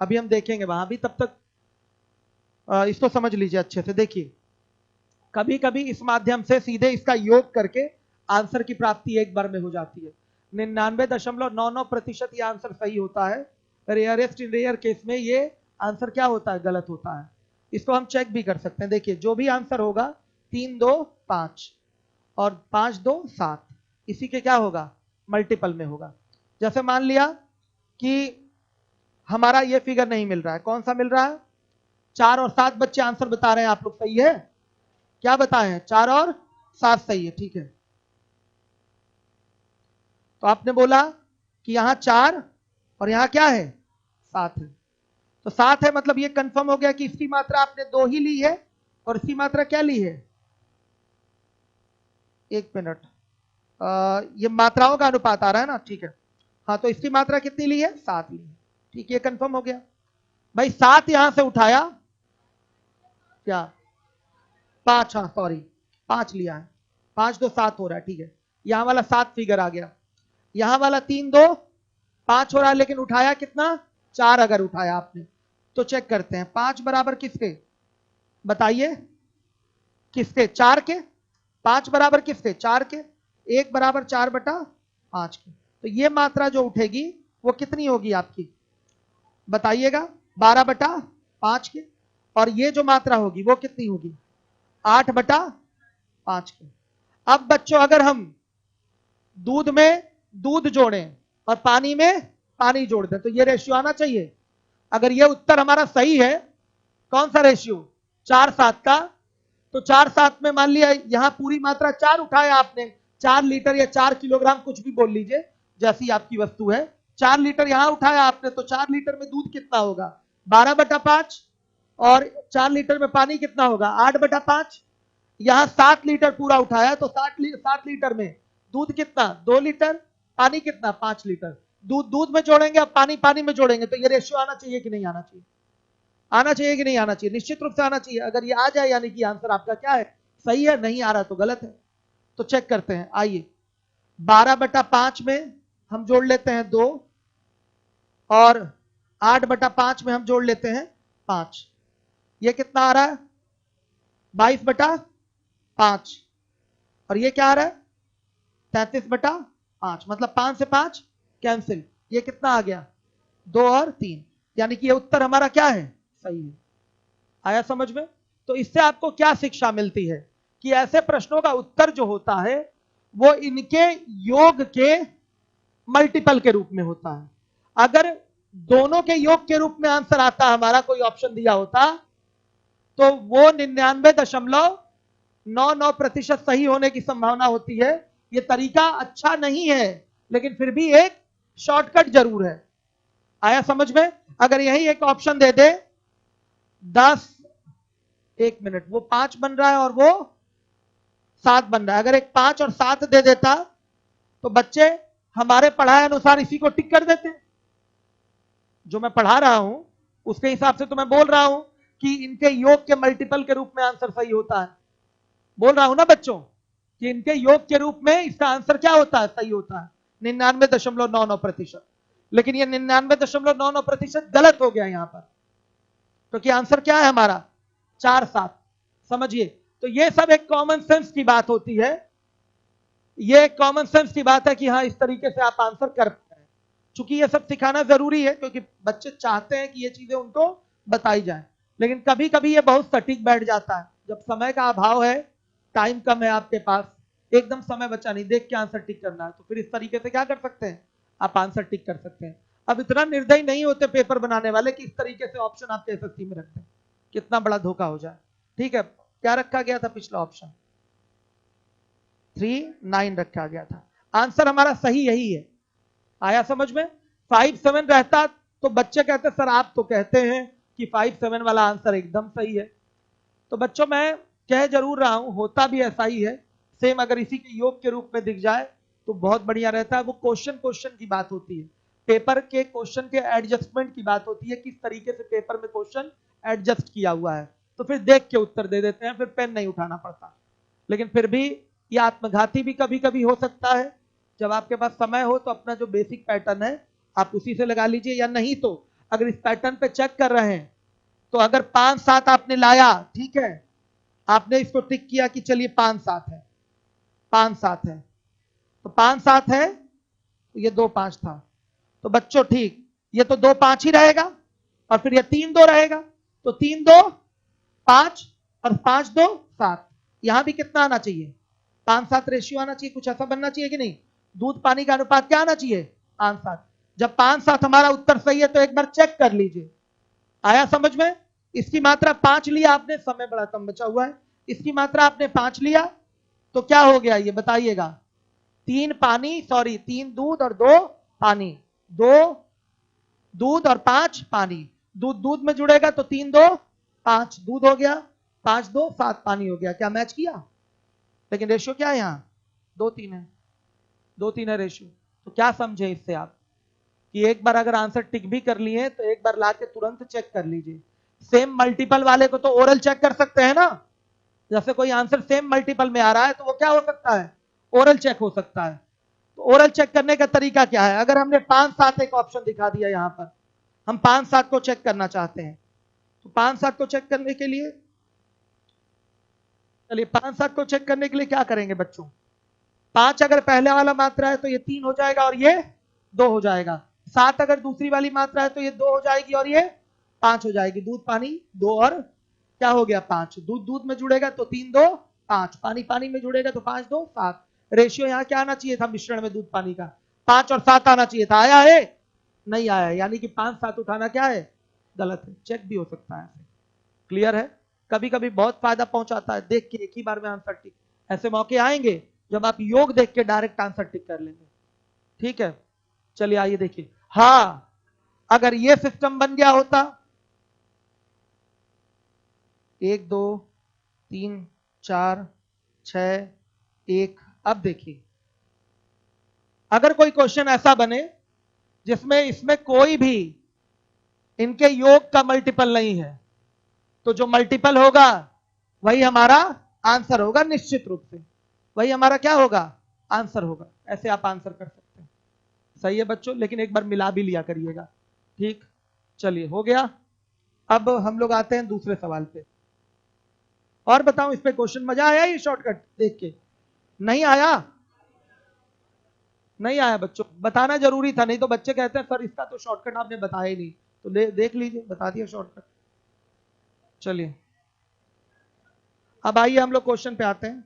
अभी हम देखेंगे वहां भी। तब तक इसको समझ लीजिए अच्छे से। देखिए कभी कभी इस माध्यम से सीधे इसका योग करके आंसर की प्राप्ति एक बार में हो जाती है। 99.99% ये आंसर सही होता है। रेयरेस्ट इन रेयर केस में ये आंसर क्या होता है? गलत होता है। इसको हम चेक भी कर सकते हैं। देखिए जो भी आंसर होगा 3:2:5 और 5:2:7, इसी के क्या होगा? मल्टीपल में होगा। जैसे मान लिया कि हमारा ये फिगर नहीं मिल रहा है। कौन सा मिल रहा है? 4 और 7 बच्चे आंसर बता रहे हैं आप लोग, सही है? क्या बताए हैं? 4 और 7 सही है। ठीक है, तो आपने बोला कि यहां 4 और यहां क्या है? 7 है। तो 7 है, मतलब ये कंफर्म हो गया कि इसकी मात्रा आपने 2 ही ली है और इसकी मात्रा क्या ली है, 1 मिनट, ये मात्राओं का अनुपात आ रहा है ना, ठीक है। हाँ, तो इसकी मात्रा कितनी ली है, 7 ली है, ठीक है, ये कंफर्म हो गया। भाई 7 यहां से उठाया, क्या 5, हाँ सॉरी 5 लिया है, 5 2 7 हो रहा है, ठीक है, यहां वाला 7 फिगर आ गया, यहां वाला 3 2 5 हो रहा है, लेकिन उठाया कितना, 4 अगर उठाया आपने तो चेक करते हैं 5 बराबर किसके, बताइए किसके, 4 के, 5 बराबर किसके, 4 के, 1 बराबर 4/5 के। तो ये मात्रा जो उठेगी वो कितनी होगी आपकी, बताइएगा, 12/5 के। और ये जो मात्रा होगी वो कितनी होगी, 8/5 के। अब बच्चों अगर हम दूध में दूध जोड़ें और पानी में पानी जोड़ दें तो ये रेशियो आना चाहिए। अगर ये उत्तर हमारा सही है, कौन सा रेशियो, 4:7 का, तो 4:7 में मान लिया यहां पूरी मात्रा 4 उठाया आपने, 4 लीटर या 4 किलोग्राम कुछ भी बोल लीजिए, जैसी आपकी वस्तु है, 4 लीटर यहां उठाया आपने, तो 4 लीटर में दूध कितना होगा, 12/5, और 4 लीटर में पानी कितना होगा, 8/5। यहां 7 लीटर पूरा उठाया तो 7 लीटर में दूध कितना, 2 लीटर, पानी कितना, 5 लीटर। दूध दूध में जोड़ेंगे, अब पानी पानी में जोड़ेंगे, तो ये रेशियो आना चाहिए कि नहीं आना चाहिए, आना चाहिए कि नहीं आना चाहिए, निश्चित रूप से आना चाहिए। अगर ये आ जाए यानी कि आंसर आपका क्या है, सही है, नहीं आ रहा तो गलत है। तो चेक करते हैं, आइए 12/5 में हम जोड़ लेते हैं 2, और 8/5 में हम जोड़ लेते हैं 5, ये कितना आ रहा है, 22/5, और ये क्या आ रहा है, 33/5, मतलब 5 से 5 कैंसिल, ये कितना आ गया, 2 और 3, यानी कि ये उत्तर हमारा क्या है, सही है। आया समझ में। तो इससे आपको क्या शिक्षा मिलती है कि ऐसे प्रश्नों का उत्तर जो होता है वो इनके योग के मल्टीपल के रूप में होता है। अगर दोनों के योग के रूप में आंसर आता, हमारा कोई ऑप्शन दिया होता, तो वो 99.99% सही होने की संभावना होती है। ये तरीका अच्छा नहीं है, लेकिन फिर भी एक शॉर्टकट जरूर है। आया समझ में। अगर यही एक ऑप्शन दे दे 10, 1 मिनट, वो 5 बन रहा है और वो 7 बन रहा है, अगर एक 5 और 7 दे देता तो बच्चे हमारे पढ़ाए अनुसार इसी को टिक कर देते। जो मैं पढ़ा रहा हूं उसके हिसाब से तो मैं बोल रहा हूं कि इनके योग के मल्टीपल के रूप में आंसर सही होता है, बोल रहा हूं ना बच्चों कि इनके योग के रूप में इसका आंसर क्या होता है, सही होता है 99.99%। लेकिन ये 99.99% गलत हो गया यहां पर, क्योंकि आंसर क्या है हमारा 4-7। समझिए, तो ये सब एक कॉमन सेंस की बात होती है, ये एक कॉमन सेंस की बात है कि हाँ इस तरीके से आप आंसर कर पाए। चूंकि ये सब सिखाना जरूरी है क्योंकि बच्चे चाहते हैं कि ये चीजें उनको बताई जाए, लेकिन कभी कभी ये बहुत सटीक बैठ जाता है। जब समय का अभाव है, टाइम कम है आपके पास, एकदम समय बचा नहीं, देख के आंसर टिक करना है, तो फिर इस तरीके से क्या कर सकते हैं, आप आंसर टिक कर सकते हैं। अब इतना निर्दयी नहीं होते पेपर बनाने वाले कि इस तरीके से ऑप्शन आपके एसएससी में रखते हैं, कितना बड़ा धोखा हो जाए। ठीक है, क्या रखा गया था पिछला ऑप्शन, 3 9 रखा गया था, आंसर हमारा सही यही है। आया समझ में। 5 7 रहता तो बच्चे कहते सर आप तो कहते हैं कि 5 7 वाला आंसर एकदम सही है। तो बच्चों मैं कह जरूर रहा हूं, होता भी ऐसा ही है। सेम अगर इसी के योग के रूप में दिख जाए तो बहुत बढ़िया रहता है। वो क्वेश्चन की बात होती है, पेपर के क्वेश्चन के एडजस्टमेंट की बात होती है, किस तरीके से पेपर में क्वेश्चन एडजस्ट किया हुआ है, तो फिर देख के उत्तर दे देते हैं, फिर पेन नहीं उठाना पड़ता। लेकिन फिर भी ये आत्मघाती भी कभी कभी हो सकता है। जब आपके पास समय हो तो अपना जो बेसिक पैटर्न है आप उसी से लगा लीजिए, या नहीं तो अगर इस पैटर्न पे चेक कर रहे हैं तो अगर 5 7 आपने लाया, ठीक है, आपने इसको टिक किया कि चलिए 5 7 है, 5 7 है, तो 5 7 है, तो ये 2 5 था, तो बच्चों ठीक, ये तो 2 5 ही रहेगा, और फिर ये 3 2 रहेगा, तो 3 2 5 और 5 2 7। यहां भी कितना आना चाहिए, 5 7 रेशियो आना चाहिए, कुछ ऐसा बनना चाहिए कि नहीं, दूध पानी का अनुपात क्या आना चाहिए, 5 7। जब 5 7 हमारा उत्तर सही है तो एक बार चेक कर लीजिए। आया समझ में। इसकी मात्रा 5 लिया आपने, समय बड़ा कम बचा हुआ है, इसकी मात्रा आपने 5 लिया तो क्या हो गया ये बताइएगा, 3 दूध और 2 पानी, 2 दूध और 5 पानी, दूध दूध में जुड़ेगा तो 3 2 5 दूध हो गया, 5 2 7 पानी हो गया। क्या मैच किया? लेकिन रेशियो क्या है यहाँ? 2 3 है, 2 3 है रेशियो। तो क्या समझे इससे आप कि एक बार अगर आंसर टिक भी कर लिए तो एक बार लाके तुरंत चेक कर लीजिए। सेम मल्टीपल वाले को तो ओरल चेक कर सकते हैं ना, जैसे कोई आंसर सेम मल्टीपल में आ रहा है तो वो क्या हो सकता है? ओरल चेक हो सकता है। तो ओरल चेक करने का तरीका क्या है? अगर हमने 5 7 एक ऑप्शन दिखा दिया यहां पर, हम 5 7 को चेक करना चाहते हैं, तो 5 7 को चेक करने के लिए, चलिए 5 7 को चेक करने के लिए क्या करेंगे बच्चों? 5 अगर पहले वाला मात्रा है तो ये 3 हो जाएगा और ये 2 हो जाएगा। 7 अगर दूसरी वाली मात्रा है तो ये 2 हो जाएगी और ये 5 हो जाएगी। दूध पानी 2 और क्या हो गया? 5। दूध दूध में जुड़ेगा तो 3 2 5, पानी पानी में जुड़ेगा तो 5 2 7। रेशियो यहाँ क्या आना चाहिए था मिश्रण में दूध पानी का? 5 और 7 आना चाहिए था। आया है? नहीं आया, यानी कि 5 7 उठाना क्या है? गलत है। चेक भी हो सकता है। क्लियर है? कभी कभी बहुत फायदा पहुंचाता है देख के एक ही बार में आंसर टिक। ऐसे मौके आएंगे जब आप योग देख के डायरेक्ट आंसर टिक कर लेंगे। ठीक है, चलिए आइए देखिए। हाँ, अगर ये सिस्टम बन गया होता 1 2 3 4 6 1, अब देखिए अगर कोई क्वेश्चन ऐसा बने जिसमें इसमें कोई भी इनके योग का मल्टीपल नहीं है, तो जो मल्टीपल होगा वही हमारा आंसर होगा। निश्चित रूप से वही हमारा क्या होगा? आंसर होगा। ऐसे आप आंसर कर सकते हैं। सही है बच्चों, लेकिन एक बार मिला भी लिया करिएगा। ठीक, चलिए हो गया। अब हम लोग आते हैं दूसरे सवाल पे। और बताऊं इस पे क्वेश्चन मजा आया ये शॉर्टकट देख के? नहीं आया? नहीं आया बच्चों, बताना जरूरी था, नहीं तो बच्चे कहते हैं सर इसका तो शॉर्टकट आपने बताया ही नहीं। तो देख लीजिए, बता दिया शॉर्टकट। चलिए अब आइए हम लोग क्वेश्चन पे आते हैं।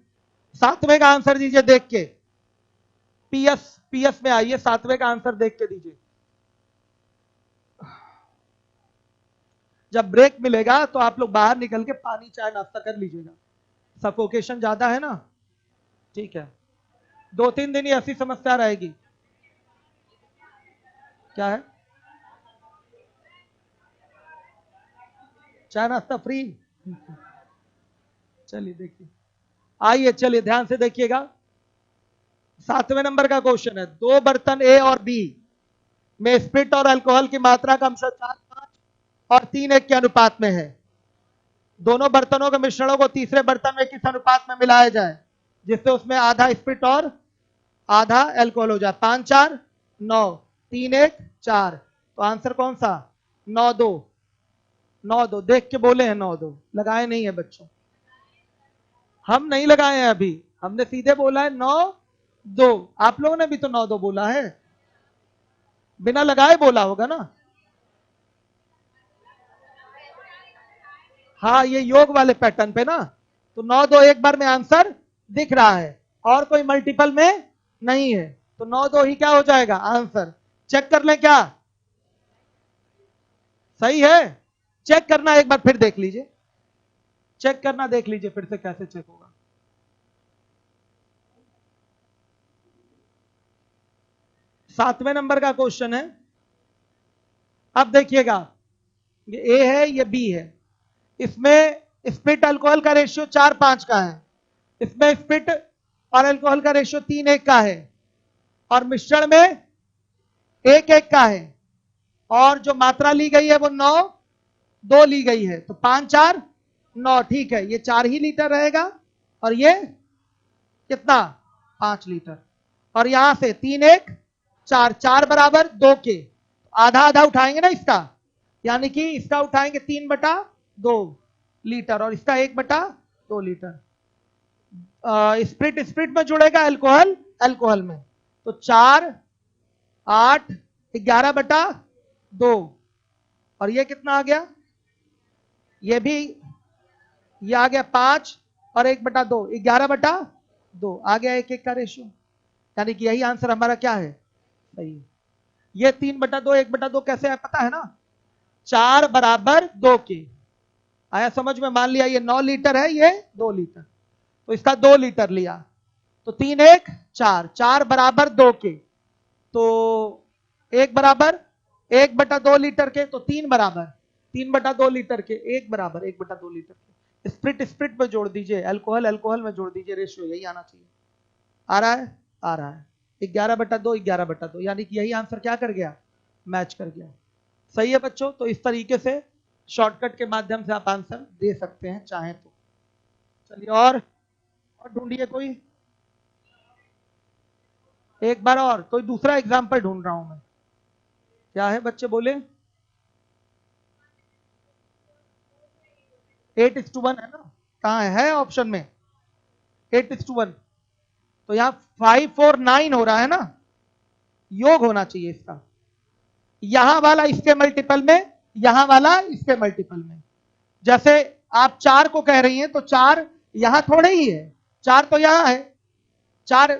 7वें का आंसर दीजिए देख के। पीएस में आइए, 7वें का आंसर देख के दीजिए। जब ब्रेक मिलेगा तो आप लोग बाहर निकल के पानी चाय नाश्ता कर लीजिएगा, सफोकेशन ज्यादा है ना। ठीक है, 2 3 दिन ही ऐसी समस्या रहेगी। क्या है? चाय नाश्ता फ्री? चलिए देखिए, आइए चलिए ध्यान से देखिएगा। 7वें नंबर का क्वेश्चन है। 2 बर्तन ए और बी में स्पिरिट और अल्कोहल की मात्रा का अंश 4:5 और 3:1 के अनुपात में है। दोनों बर्तनों के मिश्रणों को तीसरे बर्तन में किस अनुपात में मिलाया जाए जिससे उसमें आधा स्पिरिट और आधा अल्कोहल हो जाए? 5 4 9, 3 1 4। तो आंसर कौन सा? 9 2। 9 2 देख के बोले हैं, 9 2 लगाए नहीं है बच्चों। हम नहीं लगाए हैं अभी, हमने सीधे बोला है 9 2। आप लोगों ने भी तो 9 2 बोला है, बिना लगाए बोला होगा ना। हाँ, ये योग वाले पैटर्न पे ना, तो 9 2 एक बार में आंसर दिख रहा है और कोई मल्टीपल में नहीं है, तो 9 2 ही क्या हो जाएगा आंसर। चेक कर लें क्या? सही है? चेक करना एक बार फिर देख लीजिए, चेक करना देख लीजिए फिर से कैसे चेक होगा। सातवें नंबर का क्वेश्चन है। अब देखिएगा, ये ए है, ये बी है। इसमें स्पिरिट अल्कोहल का रेशियो 4 5 का है, इसमें स्पिरिट और अल्कोहल का रेशियो 3 1 का है, और मिश्रण में 1 1 का है, और जो मात्रा ली गई है वो 9 2 ली गई है। तो 5 4 9, ठीक है, ये 4 ही लीटर रहेगा और ये कितना? 5 लीटर। और यहां से 3 1 4, 4 बराबर 2 के आधा आधा उठाएंगे ना इसका, यानी कि इसका उठाएंगे 3/2 लीटर और इसका 1/2 लीटर। स्प्रिट स्प्रिट में जुड़ेगा, अल्कोहल अल्कोहल में। तो 4 8 11/2, और ये कितना आ गया? ये भी, ये आ गया 5 और 1/2, 11/2 आ गया। 1 1 का रेशियो, यानी कि यही आंसर हमारा क्या है? सही है। ये 3/2 1/2 कैसे है पता है ना? 4 बराबर 2 के। आया समझ में? मान लिया ये 9 लीटर है, ये 2 लीटर, तो इसका 2 लीटर लिया, तो 3 1 4, 4 बराबर 2 के, तो 1 बराबर 1/2 लीटर के, तो 3 बराबर 3/2 लीटर के 1/1/2 लीटर के स्प्रिट स्प्रिट में जोड़ दीजिए, अल्कोहल अल्कोहल में जोड़ दीजिए, रेशियो यही आना चाहिए। आ रहा है, आ रहा है 11/2 11/2, यानी कि यही आंसर क्या कर गया, मैच कर गया। सही है बच्चों, तो इस तरीके से शॉर्टकट के माध्यम से आप आंसर दे सकते हैं चाहें तो। चलिए और ढूंढिए कोई, एक बार और कोई दूसरा एग्जाम्पल ढूंढ रहा हूं मैं। क्या है बच्चे बोले, 8:1 है ना, कहाँ है ऑप्शन में 8:1, तो यहां 549 हो रहा है ना, योग होना चाहिए इसका, यहां वाला इसके मल्टीपल में, यहां वाला इसके मल्टीपल में। जैसे आप 4 को कह रही हैं तो 4 यहां थोड़े ही है, 4 तो यहां है, 4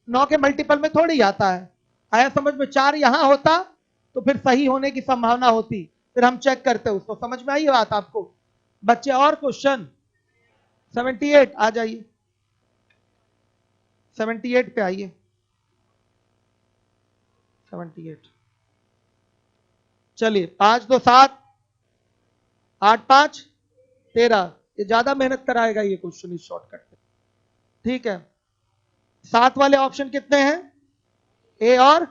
9 के मल्टीपल में थोड़ी आता है, आया समझ में, 4 यहां होता तो फिर सही होने की संभावना होती, फिर हम चेक करते उसको, समझ में आई बात आपको बच्चे। और क्वेश्चन 78 आ जाइए, 78 पे आइए, 78। चलिए 5 2 7 8 5 13, ये ज्यादा मेहनत कराएगा ये क्वेश्चन इस शॉर्टकट पे, ठीक है। 7 वाले ऑप्शन कितने हैं, ए और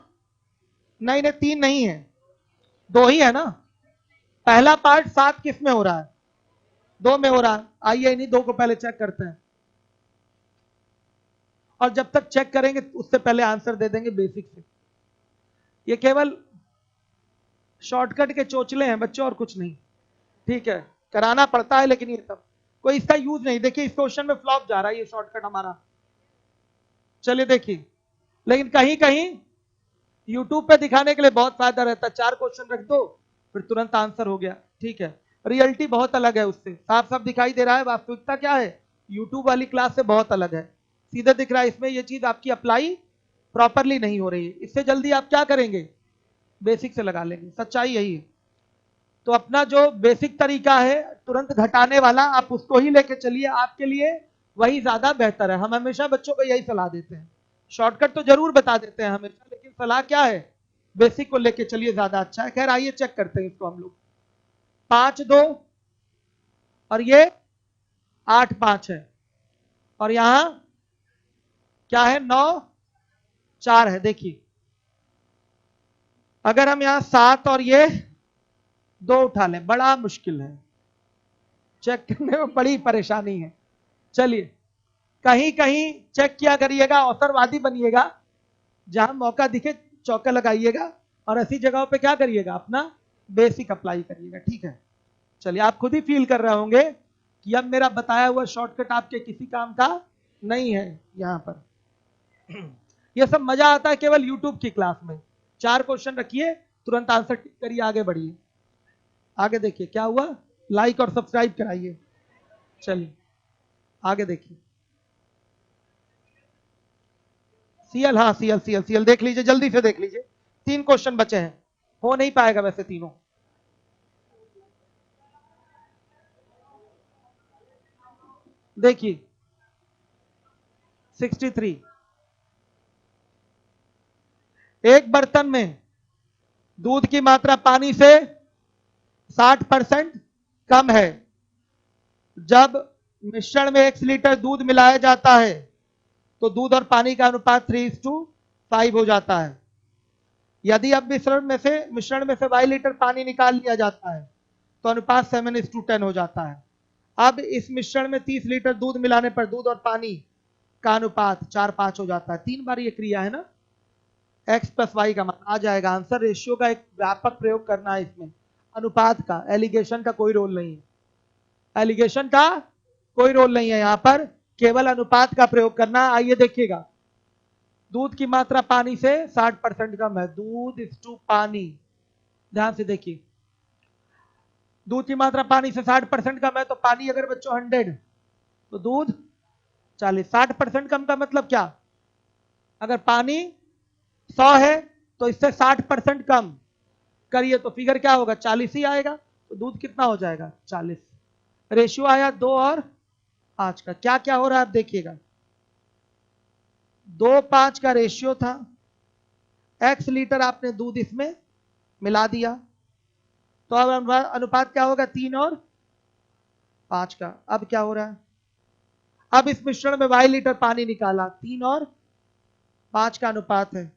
नहीं नहीं 3 नहीं है, 2 ही है ना, पहला पार्ट 7 किस में हो रहा है, 2 में हो रहा है, आइए इन्हीं 2 को पहले चेक करते हैं, और जब तक चेक करेंगे उससे पहले आंसर दे देंगे बेसिक से। ये केवल शॉर्टकट के चोचले हैं बच्चों और कुछ नहीं, ठीक है, कराना पड़ता है लेकिन ये सब कोई इसका यूज नहीं। देखिए इस क्वेश्चन में फ्लॉप जा रहा है ये शॉर्टकट हमारा, चलिए देखिए, लेकिन कहीं कहीं यूट्यूब पे दिखाने के लिए बहुत फायदा रहता है, 4 क्वेश्चन रख दो फिर तुरंत आंसर हो गया, ठीक है। रियलिटी बहुत अलग है उससे, साफ साफ दिखाई दे रहा है, वास्तविकता क्या है यूट्यूब वाली क्लास से बहुत अलग है, सीधे दिख रहा है, इसमें ये चीज आपकी अप्लाई प्रॉपरली नहीं हो रही है, इससे जल्दी आप क्या करेंगे, बेसिक से लगा लेंगे, सच्चाई यही है। तो अपना जो बेसिक तरीका है तुरंत घटाने वाला, आप उसको ही लेके चलिए, आपके लिए वही ज्यादा बेहतर है। हम हमेशा बच्चों को यही सलाह देते हैं, शॉर्टकट तो जरूर बता देते हैं हमेशा, लेकिन सलाह क्या है, बेसिक को लेके चलिए, ज्यादा अच्छा है। खैर आइए चेक करते हैं इसको हम लोग, 5 2 और ये 8 5 है, और यहां क्या है 9 4 है। देखिए अगर हम यहां 7 और ये 2 उठा लें, बड़ा मुश्किल है, चेक करने में बड़ी परेशानी है। चलिए कहीं कहीं चेक किया करिएगा, अवसरवादी बनिएगा, जहां मौका दिखे चौका लगाइएगा, और ऐसी जगहों पे क्या करिएगा, अपना बेसिक अप्लाई करिएगा, ठीक है। चलिए आप खुद ही फील कर रहे होंगे कि अब मेरा बताया हुआ शॉर्टकट आपके किसी काम का नहीं है। यहां पर यह सब मजा आता है केवल यूट्यूब की क्लास में, 4 क्वेश्चन रखिए, तुरंत आंसर टिक करिए, आगे बढ़िए। आगे देखिए क्या हुआ, लाइक और सब्सक्राइब कराइए। चलिए आगे देखिए, सीएल, हाँ सीएल सीएल सीएल देख लीजिए, जल्दी से देख लीजिए, 3 क्वेश्चन बचे हैं, हो नहीं पाएगा वैसे तीनों। देखिए 63, एक बर्तन में दूध की मात्रा पानी से 60% कम है, जब मिश्रण में 1 लीटर दूध मिलाया जाता है तो दूध और पानी का अनुपात 3:5 हो जाता है। यदि अब मिश्रण में से 22 लीटर पानी निकाल लिया जाता है तो अनुपात 7:10 हो जाता है। अब इस मिश्रण में 30 लीटर दूध मिलाने पर दूध और पानी का अनुपात 4:5 हो जाता है। 3 बार ये क्रिया है ना, x प्लस वाई का मान आ जाएगा आंसर। रेशियो का एक व्यापक प्रयोग करना है इसमें, अनुपात का, एलिगेशन का कोई रोल नहीं है, एलिगेशन का कोई रोल नहीं है यहां पर, केवल अनुपात का प्रयोग करना। आइए देखिएगा, दूध की मात्रा पानी से 60% कम है, दूध इज टू पानी, ध्यान से देखिए, दूध की मात्रा पानी से 60% कम है, तो पानी अगर बच्चों 100 तो दूध 40, 60% कम का मतलब क्या, अगर पानी 100 है तो इससे 60% कम करिए तो फिगर क्या होगा, 40 ही आएगा, तो दूध कितना हो जाएगा 40। रेशियो आया 2 और 5 का, क्या क्या हो रहा है आप देखिएगा, 2:5 का रेशियो था, x लीटर आपने दूध इसमें मिला दिया, तो अब अनुपात क्या होगा, 3 और 5 का। अब क्या हो रहा है, अब इस मिश्रण में y लीटर पानी निकाला, 3 और 5 का अनुपात है,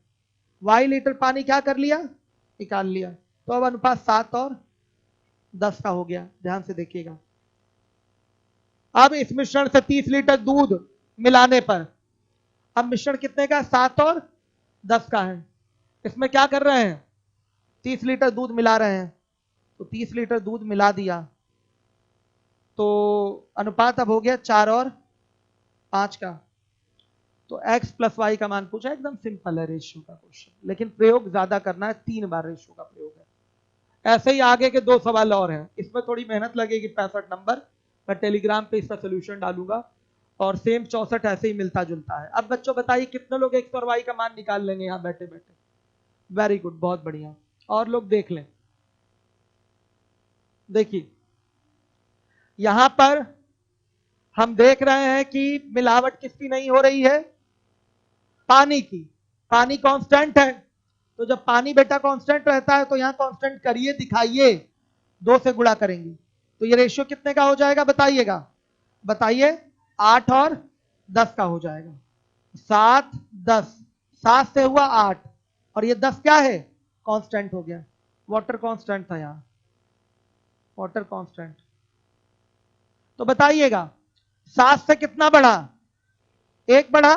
y लीटर पानी क्या कर लिया, निकाल लिया। तो अब अनुपात 7 और 10 का हो गया। ध्यान से देखिएगा, अब इस मिश्रण से 30 लीटर दूध मिलाने पर, अब मिश्रण कितने का, 7 और 10 का है। इसमें क्या कर रहे हैं, 30 लीटर दूध मिला रहे हैं, तो 30 लीटर दूध मिला दिया, तो अनुपात अब हो गया 4 और 5 का। तो x प्लस वाई का मान पूछा, एकदम सिंपल है रेशियो का क्वेश्चन, लेकिन प्रयोग ज्यादा करना है, 3 बार रेशियो का प्रयोग है। ऐसे ही आगे के 2 सवाल और हैं, इसमें थोड़ी मेहनत लगेगी, 65 नंबर, मैं टेलीग्राम पे इसका सोल्यूशन डालूंगा, और सेम 64 ऐसे ही मिलता जुलता है। अब बच्चों बताइए कितने लोग x और y का मान निकाल लेंगे यहां बैठे बैठे, वेरी गुड, बहुत बढ़िया। और लोग देख लें, देखिए यहां पर हम देख रहे हैं कि मिलावट किसकी नहीं हो रही है, पानी की। पानी कांस्टेंट है, तो जब पानी बेटा कांस्टेंट रहता है तो यहां कांस्टेंट करिए, दिखाइए, 2 से गुणा करेंगे, तो ये रेशियो कितने का हो जाएगा बताइएगा, बताइए, 8 और 10 का हो जाएगा। 7 10, 7 से हुआ 8, और ये 10 क्या है, कांस्टेंट हो गया, वाटर कांस्टेंट था यहां, वाटर कांस्टेंट। तो बताइएगा 7 से कितना बढ़ा, 1 बढ़ा,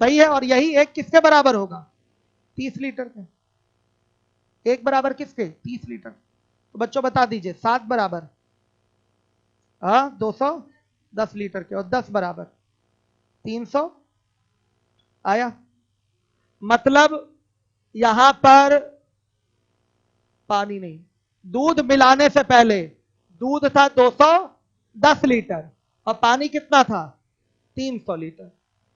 सही है, और यही 1 किसके बराबर होगा, 30 लीटर के। 1 बराबर किसके, 30 लीटर। तो बच्चों बता दीजिए, 7 बराबर 210 लीटर के, और 10 बराबर 300 आया। मतलब यहां पर पानी नहीं, दूध मिलाने से पहले दूध था 210 लीटर और पानी कितना था, 300 लीटर।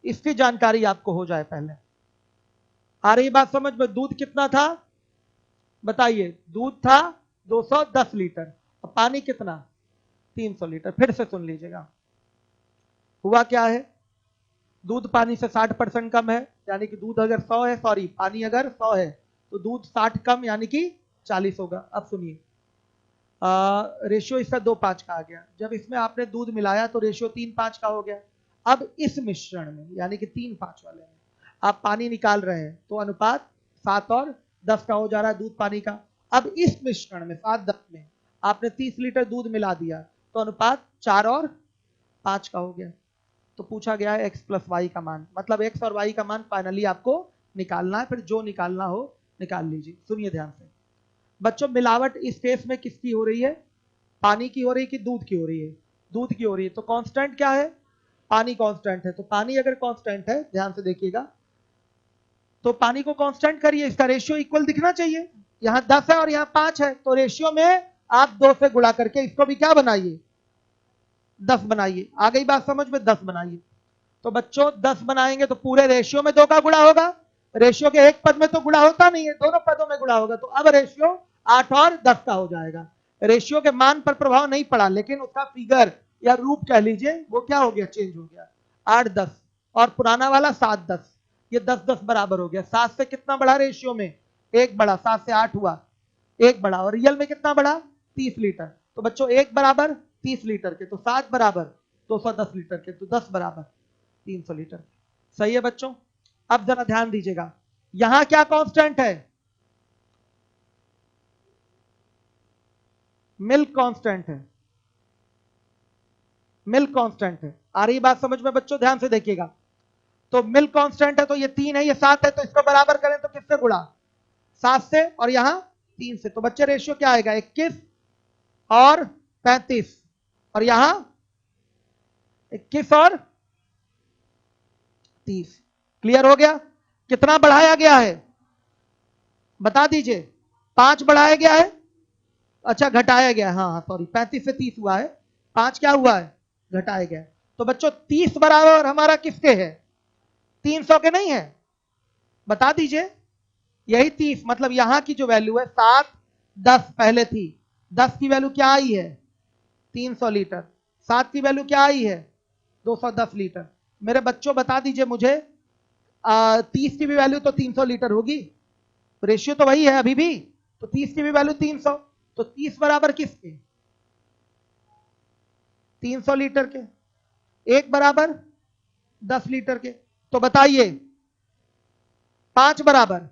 इसकी जानकारी आपको हो जाए पहले। आ रही बात समझ में, दूध कितना था बताइए, दूध था 210 लीटर और पानी कितना, 300 लीटर। फिर से सुन लीजिएगा, हुआ क्या है, दूध पानी से 60% कम है, यानी कि दूध अगर 100 है, सॉरी पानी अगर 100 है तो दूध 60 कम यानी कि 40 होगा। अब सुनिए, रेशियो इसका 2:5 का आ गया, जब इसमें आपने दूध मिलाया तो रेशियो 3:5 का हो गया। अब इस मिश्रण में यानी कि 3:5 वाले में आप पानी निकाल रहे हैं, तो अनुपात 7 और 10 का हो जा रहा है दूध पानी का। अब इस मिश्रण में 7-10 में आपने 30 लीटर दूध मिला दिया, तो अनुपात 4 और 5 का हो गया। तो पूछा गया है x प्लस वाई का मान, मतलब x और y का मान फाइनली आपको निकालना है, फिर जो निकालना हो निकाल लीजिए। सुनिए ध्यान से बच्चों, मिलावट इस केस में किसकी हो रही है, पानी की हो रही है कि दूध की हो रही है, दूध की हो रही है। तो कांस्टेंट क्या है, पानी कांस्टेंट है, तो पानी अगर कांस्टेंट है, ध्यान से देखिएगा, तो पानी को कांस्टेंट करिए, इसका रेशियो इक्वल दिखना चाहिए। यहां 10 है और यहां 5 है, तो रेशियो में आप 2 से गुणा करके इसको भी क्या बनाइए, 10 बनाइए। आ गई बात समझ में, 10 बनाइए। तो बच्चों 10 बनाएंगे तो पूरे रेशियो में 2 का गुणा होगा, रेशियो के एक पद में तो गुणा होता नहीं है, दोनों पदों में गुणा होगा। तो अब रेशियो 8 और 10 का हो जाएगा। रेशियो के मान पर प्रभाव नहीं पड़ा, लेकिन उसका फिगर या रूप कह लीजिए वो क्या हो गया, चेंज हो गया। 8-10 और पुराना वाला 7-10, ये 10-10 बराबर हो गया। 7 से कितना बढ़ा रेशियो में, 1 बढ़ा, 7 से 8 हुआ, 1 बढ़ा, और रियल में कितना बढ़ा, 30 लीटर। तो बच्चों 1 बराबर 30 लीटर के, तो 7 बराबर 210 लीटर के, तो 10 बराबर 300 लीटर। सही है बच्चों। अब जरा ध्यान दीजिएगा, यहां क्या कांस्टेंट है, मिल्क कांस्टेंट है, मिल्क कांस्टेंट है। आ रही बात समझ में बच्चों, ध्यान से देखिएगा। तो मिल्क कांस्टेंट है, तो ये 3 है, ये 7 है, तो इसको बराबर करें तो किससे गुणा, 7 से, और यहां 3 से। तो बच्चे रेशियो क्या आएगा, 21 और 35, और यहां 21 और 30। क्लियर हो गया। कितना बढ़ाया गया है बता दीजिए, 5 बढ़ाया गया है, अच्छा घटाया गया है, हाँ सॉरी, 35 से 30 हुआ है, 5 क्या हुआ है, घटाया गया। तो बच्चों 30 बराबर हमारा किसके है, 300 के नहीं है, बता दीजिए। यही 30, मतलब यहां की जो वैल्यू है 7-10 पहले थी, 10 की वैल्यू क्या आई है, 300 लीटर, 7 की वैल्यू क्या आई है, 210 लीटर। मेरे बच्चों बता दीजिए मुझे, 30 की भी वैल्यू तो 300 लीटर होगी, रेशियो तो वही है अभी भी, तो 30 की भी वैल्यू 300, तो 30 बराबर किसके? 300 लीटर के। 1 बराबर 10 लीटर के। तो बताइए 5 बराबर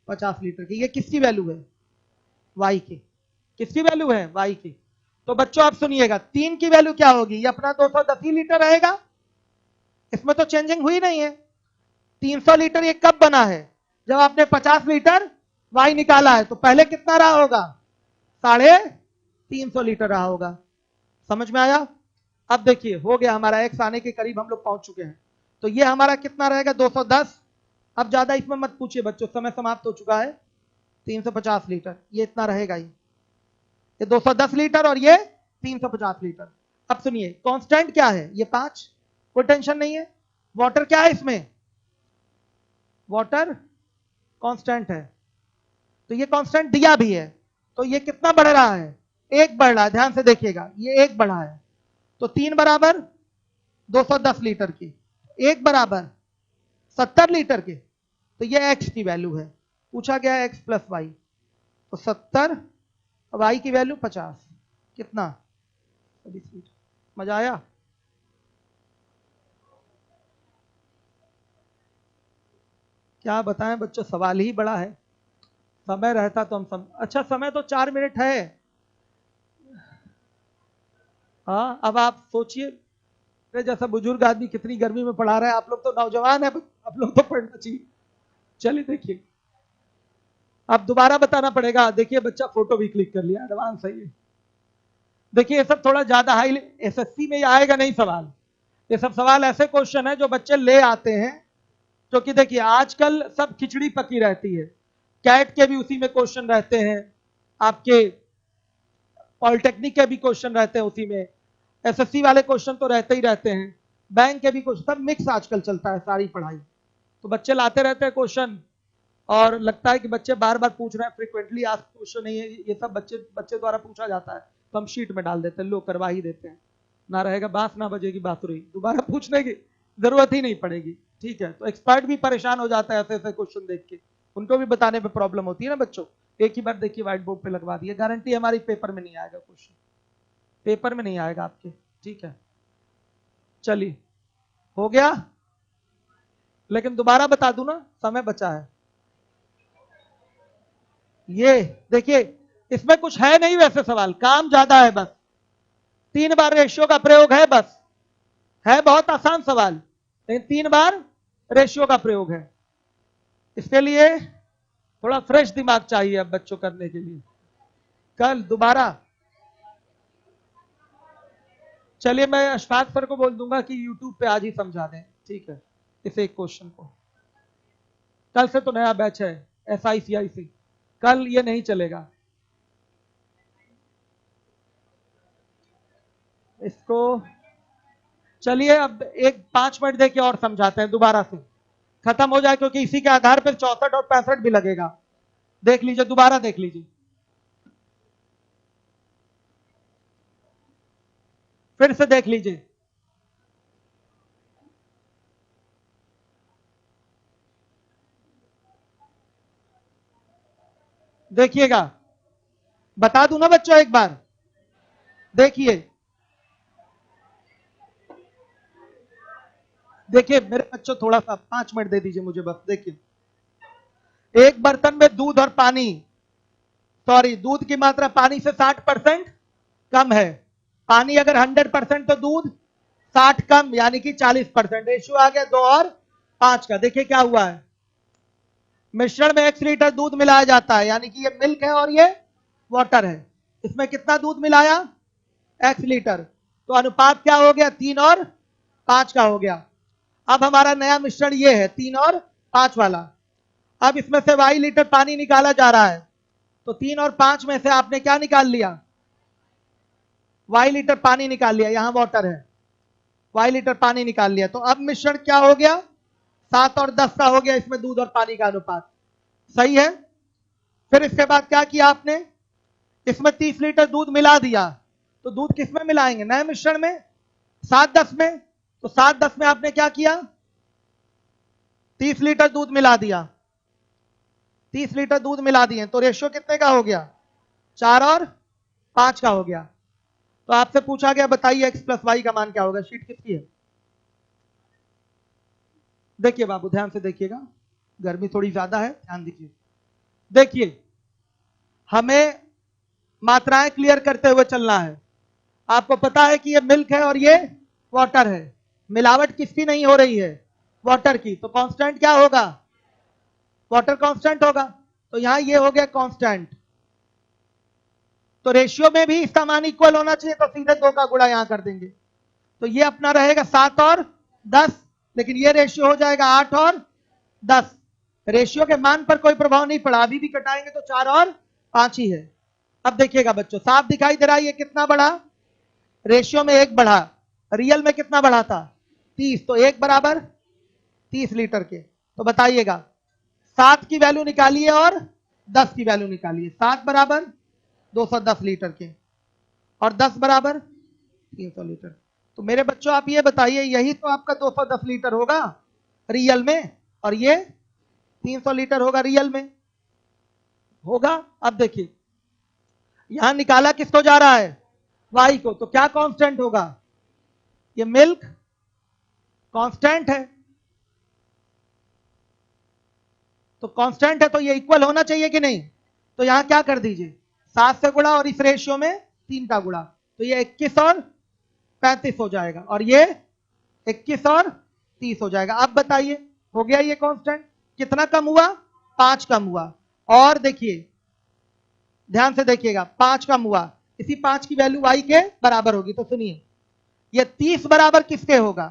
50 लीटर की। ये किसकी वैल्यू है? y की। किसकी वैल्यू है? y की। तो बच्चों आप सुनिएगा, 3 की वैल्यू क्या होगी? ये अपना 210 लीटर रहेगा, इसमें तो चेंजिंग हुई नहीं है। 300 लीटर ये कब बना है? जब आपने 50 लीटर y निकाला है। तो पहले कितना रहा होगा? 350 लीटर रहा होगा। समझ में आया? अब देखिए हो गया हमारा x आने के करीब हम लोग पहुंच चुके हैं। तो ये हमारा कितना रहेगा? 210। अब ज्यादा इसमें मत पूछिए बच्चों, समय समाप्त हो चुका है। 350 लीटर ये इतना रहेगा ही। ये 210 लीटर और ये 350 लीटर। अब सुनिए कांस्टेंट क्या है? ये 5, कोई टेंशन नहीं है। वाटर क्या है इसमें? वाटर कांस्टेंट है, तो ये कांस्टेंट दिया भी है। तो ये कितना बढ़ रहा है? 1 बढ़ रहा है। ध्यान से देखिएगा, ये 1 बढ़ा है। तो 3 बराबर 210 लीटर की, 1 बराबर 70 लीटर के। तो ये x की वैल्यू है। पूछा गया x प्लस वाई, तो 70, y की वैल्यू 50। कितना? 20 लीटर। मजा आया? क्या बताएं बच्चों, सवाल ही बड़ा है। समय रहता तो हम अच्छा समय तो 4 मिनट है। हाँ अब आप सोचिए, मेरे जैसा बुजुर्ग आदमी कितनी गर्मी में पढ़ा रहा है। आप लोग तो नौजवान है, आप लोग तो पढ़ना चाहिए। चलिए देखिए, अब दोबारा बताना पड़ेगा। देखिए बच्चा फोटो भी क्लिक कर लिया, एडवांस है ये। देखिए ये सब थोड़ा ज्यादा हाई एसएससी में आएगा नहीं सवाल। ये सब सवाल ऐसे क्वेश्चन है जो बच्चे ले आते हैं, क्योंकि देखिए आजकल सब खिचड़ी पकी रहती है। कैट के भी उसी में क्वेश्चन रहते हैं, आपके पॉलिटेक्निक के भी क्वेश्चन रहते हैं उसी में, एसएससी वाले क्वेश्चन तो रहते ही रहते हैं, बैंक के भी क्वेश्चन, सब मिक्स आजकल चलता है सारी पढ़ाई। तो बच्चे लाते रहते हैं क्वेश्चन, और लगता है कि बच्चे बार बार पूछ रहे हैं, फ्रीक्वेंटली आस्क्ड क्वेश्चन नहीं है ये सब, बच्चे द्वारा पूछा जाता है, तो हम शीट में डाल देते हैं, लो करवा ही देते हैं। ना रहेगा बांस ना बजेगी बांसुरी, दोबारा पूछने की जरूरत ही नहीं पड़ेगी। ठीक है, तो एक्सपर्ट भी परेशान हो जाता है ऐसे ऐसे क्वेश्चन देख के, उनको भी बताने में प्रॉब्लम होती है ना बच्चों। एक ही बार देखिए व्हाइट बोर्ड पे लगवा दिए, गारंटी हमारी पेपर में नहीं आएगा क्वेश्चन, पेपर में नहीं आएगा आपके। ठीक है चलिए हो गया, लेकिन दोबारा बता दूं ना, समय बचा है। ये देखिए इसमें कुछ है नहीं वैसे सवाल, काम ज्यादा है बस। 3 बार रेशियो का प्रयोग है बस, है बहुत आसान सवाल, लेकिन 3 बार रेशियो का प्रयोग है। इसके लिए थोड़ा फ्रेश दिमाग चाहिए अब बच्चों करने के लिए। कल दोबारा चलिए मैं अशफाक सर को बोल दूंगा कि यूट्यूब पे आज ही समझा दें। ठीक है, इस एक क्वेश्चन को। कल से तो नया बैच है SICIC, कल ये नहीं चलेगा। इसको चलिए अब एक 5 मिनट देके और समझाते हैं दोबारा से, खत्म हो जाए, क्योंकि इसी के आधार पर 64 और 65 भी लगेगा। देख लीजिए, दोबारा देख लीजिए, फिर से देख लीजिए। देखिएगा, बता दूं ना बच्चों एक बार, देखिए देखिए मेरे बच्चों थोड़ा सा 5 मिनट दे दीजिए मुझे बस। देखिए एक बर्तन में दूध और पानी, सॉरी दूध की मात्रा पानी से 60% कम है। पानी अगर 100% तो दूध 60 कम, यानी कि 40%। रेशियो आ गया 2 और 5 का। देखिए क्या हुआ है, मिश्रण में x लीटर दूध मिलाया जाता है, यानी कि ये मिल्क है और ये वाटर है। इसमें कितना दूध मिलाया? x litre. तो अनुपात क्या हो गया? 3 और 5 का हो गया। अब हमारा नया मिश्रण ये है 3 और 5 वाला। अब इसमें से y लीटर पानी निकाला जा रहा है, तो 3 और 5 में से आपने क्या निकाल लिया? y लीटर पानी निकाल लिया, यहां वाटर है, y लीटर पानी निकाल लिया। तो अब मिश्रण क्या हो गया? 7 और 10 का हो गया, इसमें दूध और पानी का अनुपात। सही है। फिर इसके बाद क्या किया आपने? इसमें 30 लीटर दूध मिला दिया, तो दूध किसमें मिलाएंगे? नए मिश्रण में, 7-10 में। तो 7-10 में आपने क्या किया? 30 लीटर दूध मिला दिया, 30 लीटर दूध मिला दिए, तो रेशियो कितने का हो गया? 4 और 5 का हो गया। तो आपसे पूछा गया बताइए x प्लस वाई का मान क्या होगा। शीट किसकी है? देखिए बाबू ध्यान से देखिएगा, गर्मी थोड़ी ज्यादा है, ध्यान दीजिए। देखिए हमें मात्राएं क्लियर करते हुए चलना है। आपको पता है कि ये मिल्क है और ये वाटर है। मिलावट किसकी नहीं हो रही है? वाटर की। तो कांस्टेंट क्या होगा? वाटर कांस्टेंट होगा। तो यहां ये हो गया कांस्टेंट। तो रेशियो में भी इसका मान इक्वल होना चाहिए, तो सीधे 2 का गुणा यहां कर देंगे। तो ये अपना रहेगा 7 और 10, लेकिन ये रेशियो हो जाएगा 8 और 10। रेशियो के मान पर कोई प्रभाव नहीं पड़ा, अभी भी कटाएंगे तो 4 और 5 ही है। अब देखिएगा बच्चों, साफ दिखाई दे रहा है ये कितना बढ़ा? रेशियो में 1 बढ़ा, रियल में कितना बढ़ा था? 30। तो 1 बराबर 30 लीटर के। तो बताइएगा 7 की वैल्यू निकालिए और 10 की वैल्यू निकालिए। 7 बराबर 210 लीटर के और 10 बराबर 300 लीटर। तो मेरे बच्चों आप ये बताइए, यही तो आपका 210 लीटर होगा रियल में, और ये 300 लीटर होगा रियल में, होगा। अब देखिए यहां निकाला किसको जा रहा है? वाई को। तो क्या कांस्टेंट होगा? ये मिल्क कांस्टेंट है। तो कांस्टेंट है तो ये इक्वल होना चाहिए कि नहीं? तो यहां क्या कर दीजिए, 7 से गुणा और इस रेशियो में 3 का गुणा। तो ये 21 और 35 हो जाएगा, और ये 21 और 30 हो जाएगा। अब बताइए हो गया ये कांस्टेंट? कितना कम हुआ? 5 कम हुआ। और देखिए ध्यान से देखिएगा, 5 कम हुआ, इसी 5 की वैल्यू y के बराबर होगी। तो सुनिए ये 30 बराबर किसके होगा?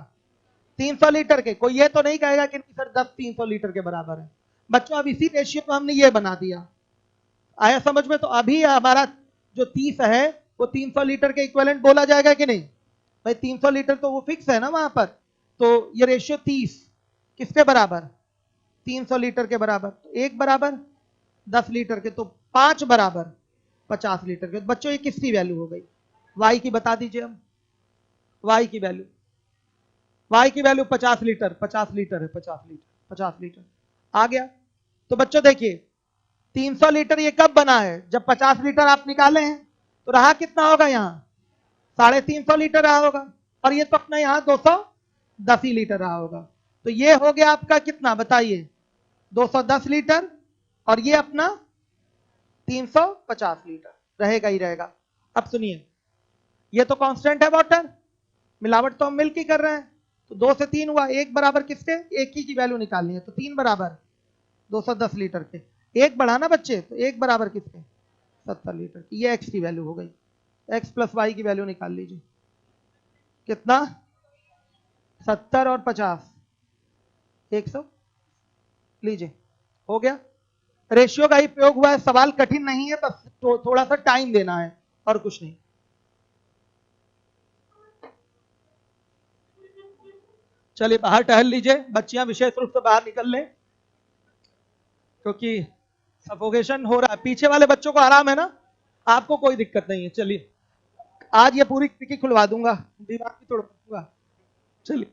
300 लीटर के। कोई ये तो नहीं कहेगा कि सर 10 300 लीटर के बराबर है। बच्चों अब इसी रेशियो को हमने ये बना दिया, आया समझ में? तो अभी हमारा जो 30 है वो 300 लीटर के इक्विवेलेंट बोला जाएगा कि नहीं भाई? 300 लीटर तो वो फिक्स है ना वहां पर। तो ये रेशियो 30 किसके बराबर? 300 लीटर के बराबर। तो 1 बराबर 10 लीटर के, तो 5 बराबर 50 लीटर के। बच्चों ये किसकी वैल्यू हो गई? y की बता दीजिए हम। y की वैल्यू 50 लीटर, 50 लीटर है, 50 लीटर आ गया। तो बच्चों देखिए 300 लीटर ये कब बना है? जब 50 लीटर आप निकाले हैं। तो रहा कितना होगा यहाँ? 350 लीटर रहा होगा, और ये तो अपना यहाँ 210 ही लीटर रहा होगा। तो ये हो गया आपका कितना बताइए? 210 लीटर, और ये अपना 350 लीटर रहेगा ही रहेगा। अब सुनिए ये तो कांस्टेंट है वाटर, मिलावट तो हम मिल्क ही कर रहे हैं। तो 2 से 3 हुआ, 1 बराबर किसके? एक ही की वैल्यू निकालनी है। तो 3 बराबर 210 लीटर के। 1 बढ़ा ना बच्चे, तो 1 बराबर किसके? 70 लीटर की। ये x की वैल्यू हो गई। x प्लस वाई की वैल्यू निकाल लीजिए, कितना? 70 और 50 100 लीजिए, हो गया। रेशियो का ही प्रयोग हुआ है, सवाल कठिन नहीं है, बस थोड़ा सा टाइम देना है और कुछ नहीं। चलिए बाहर टहल लीजिए, बच्चियां विशेष रूप से बाहर निकल लें, क्योंकि सफोकेशन हो रहा है। पीछे वाले बच्चों को आराम है ना? आपको कोई दिक्कत नहीं है। चलिए आज ये पूरी खिड़की खुलवा दूंगा, दीवार भी तोड़ दूंगा। चलिए।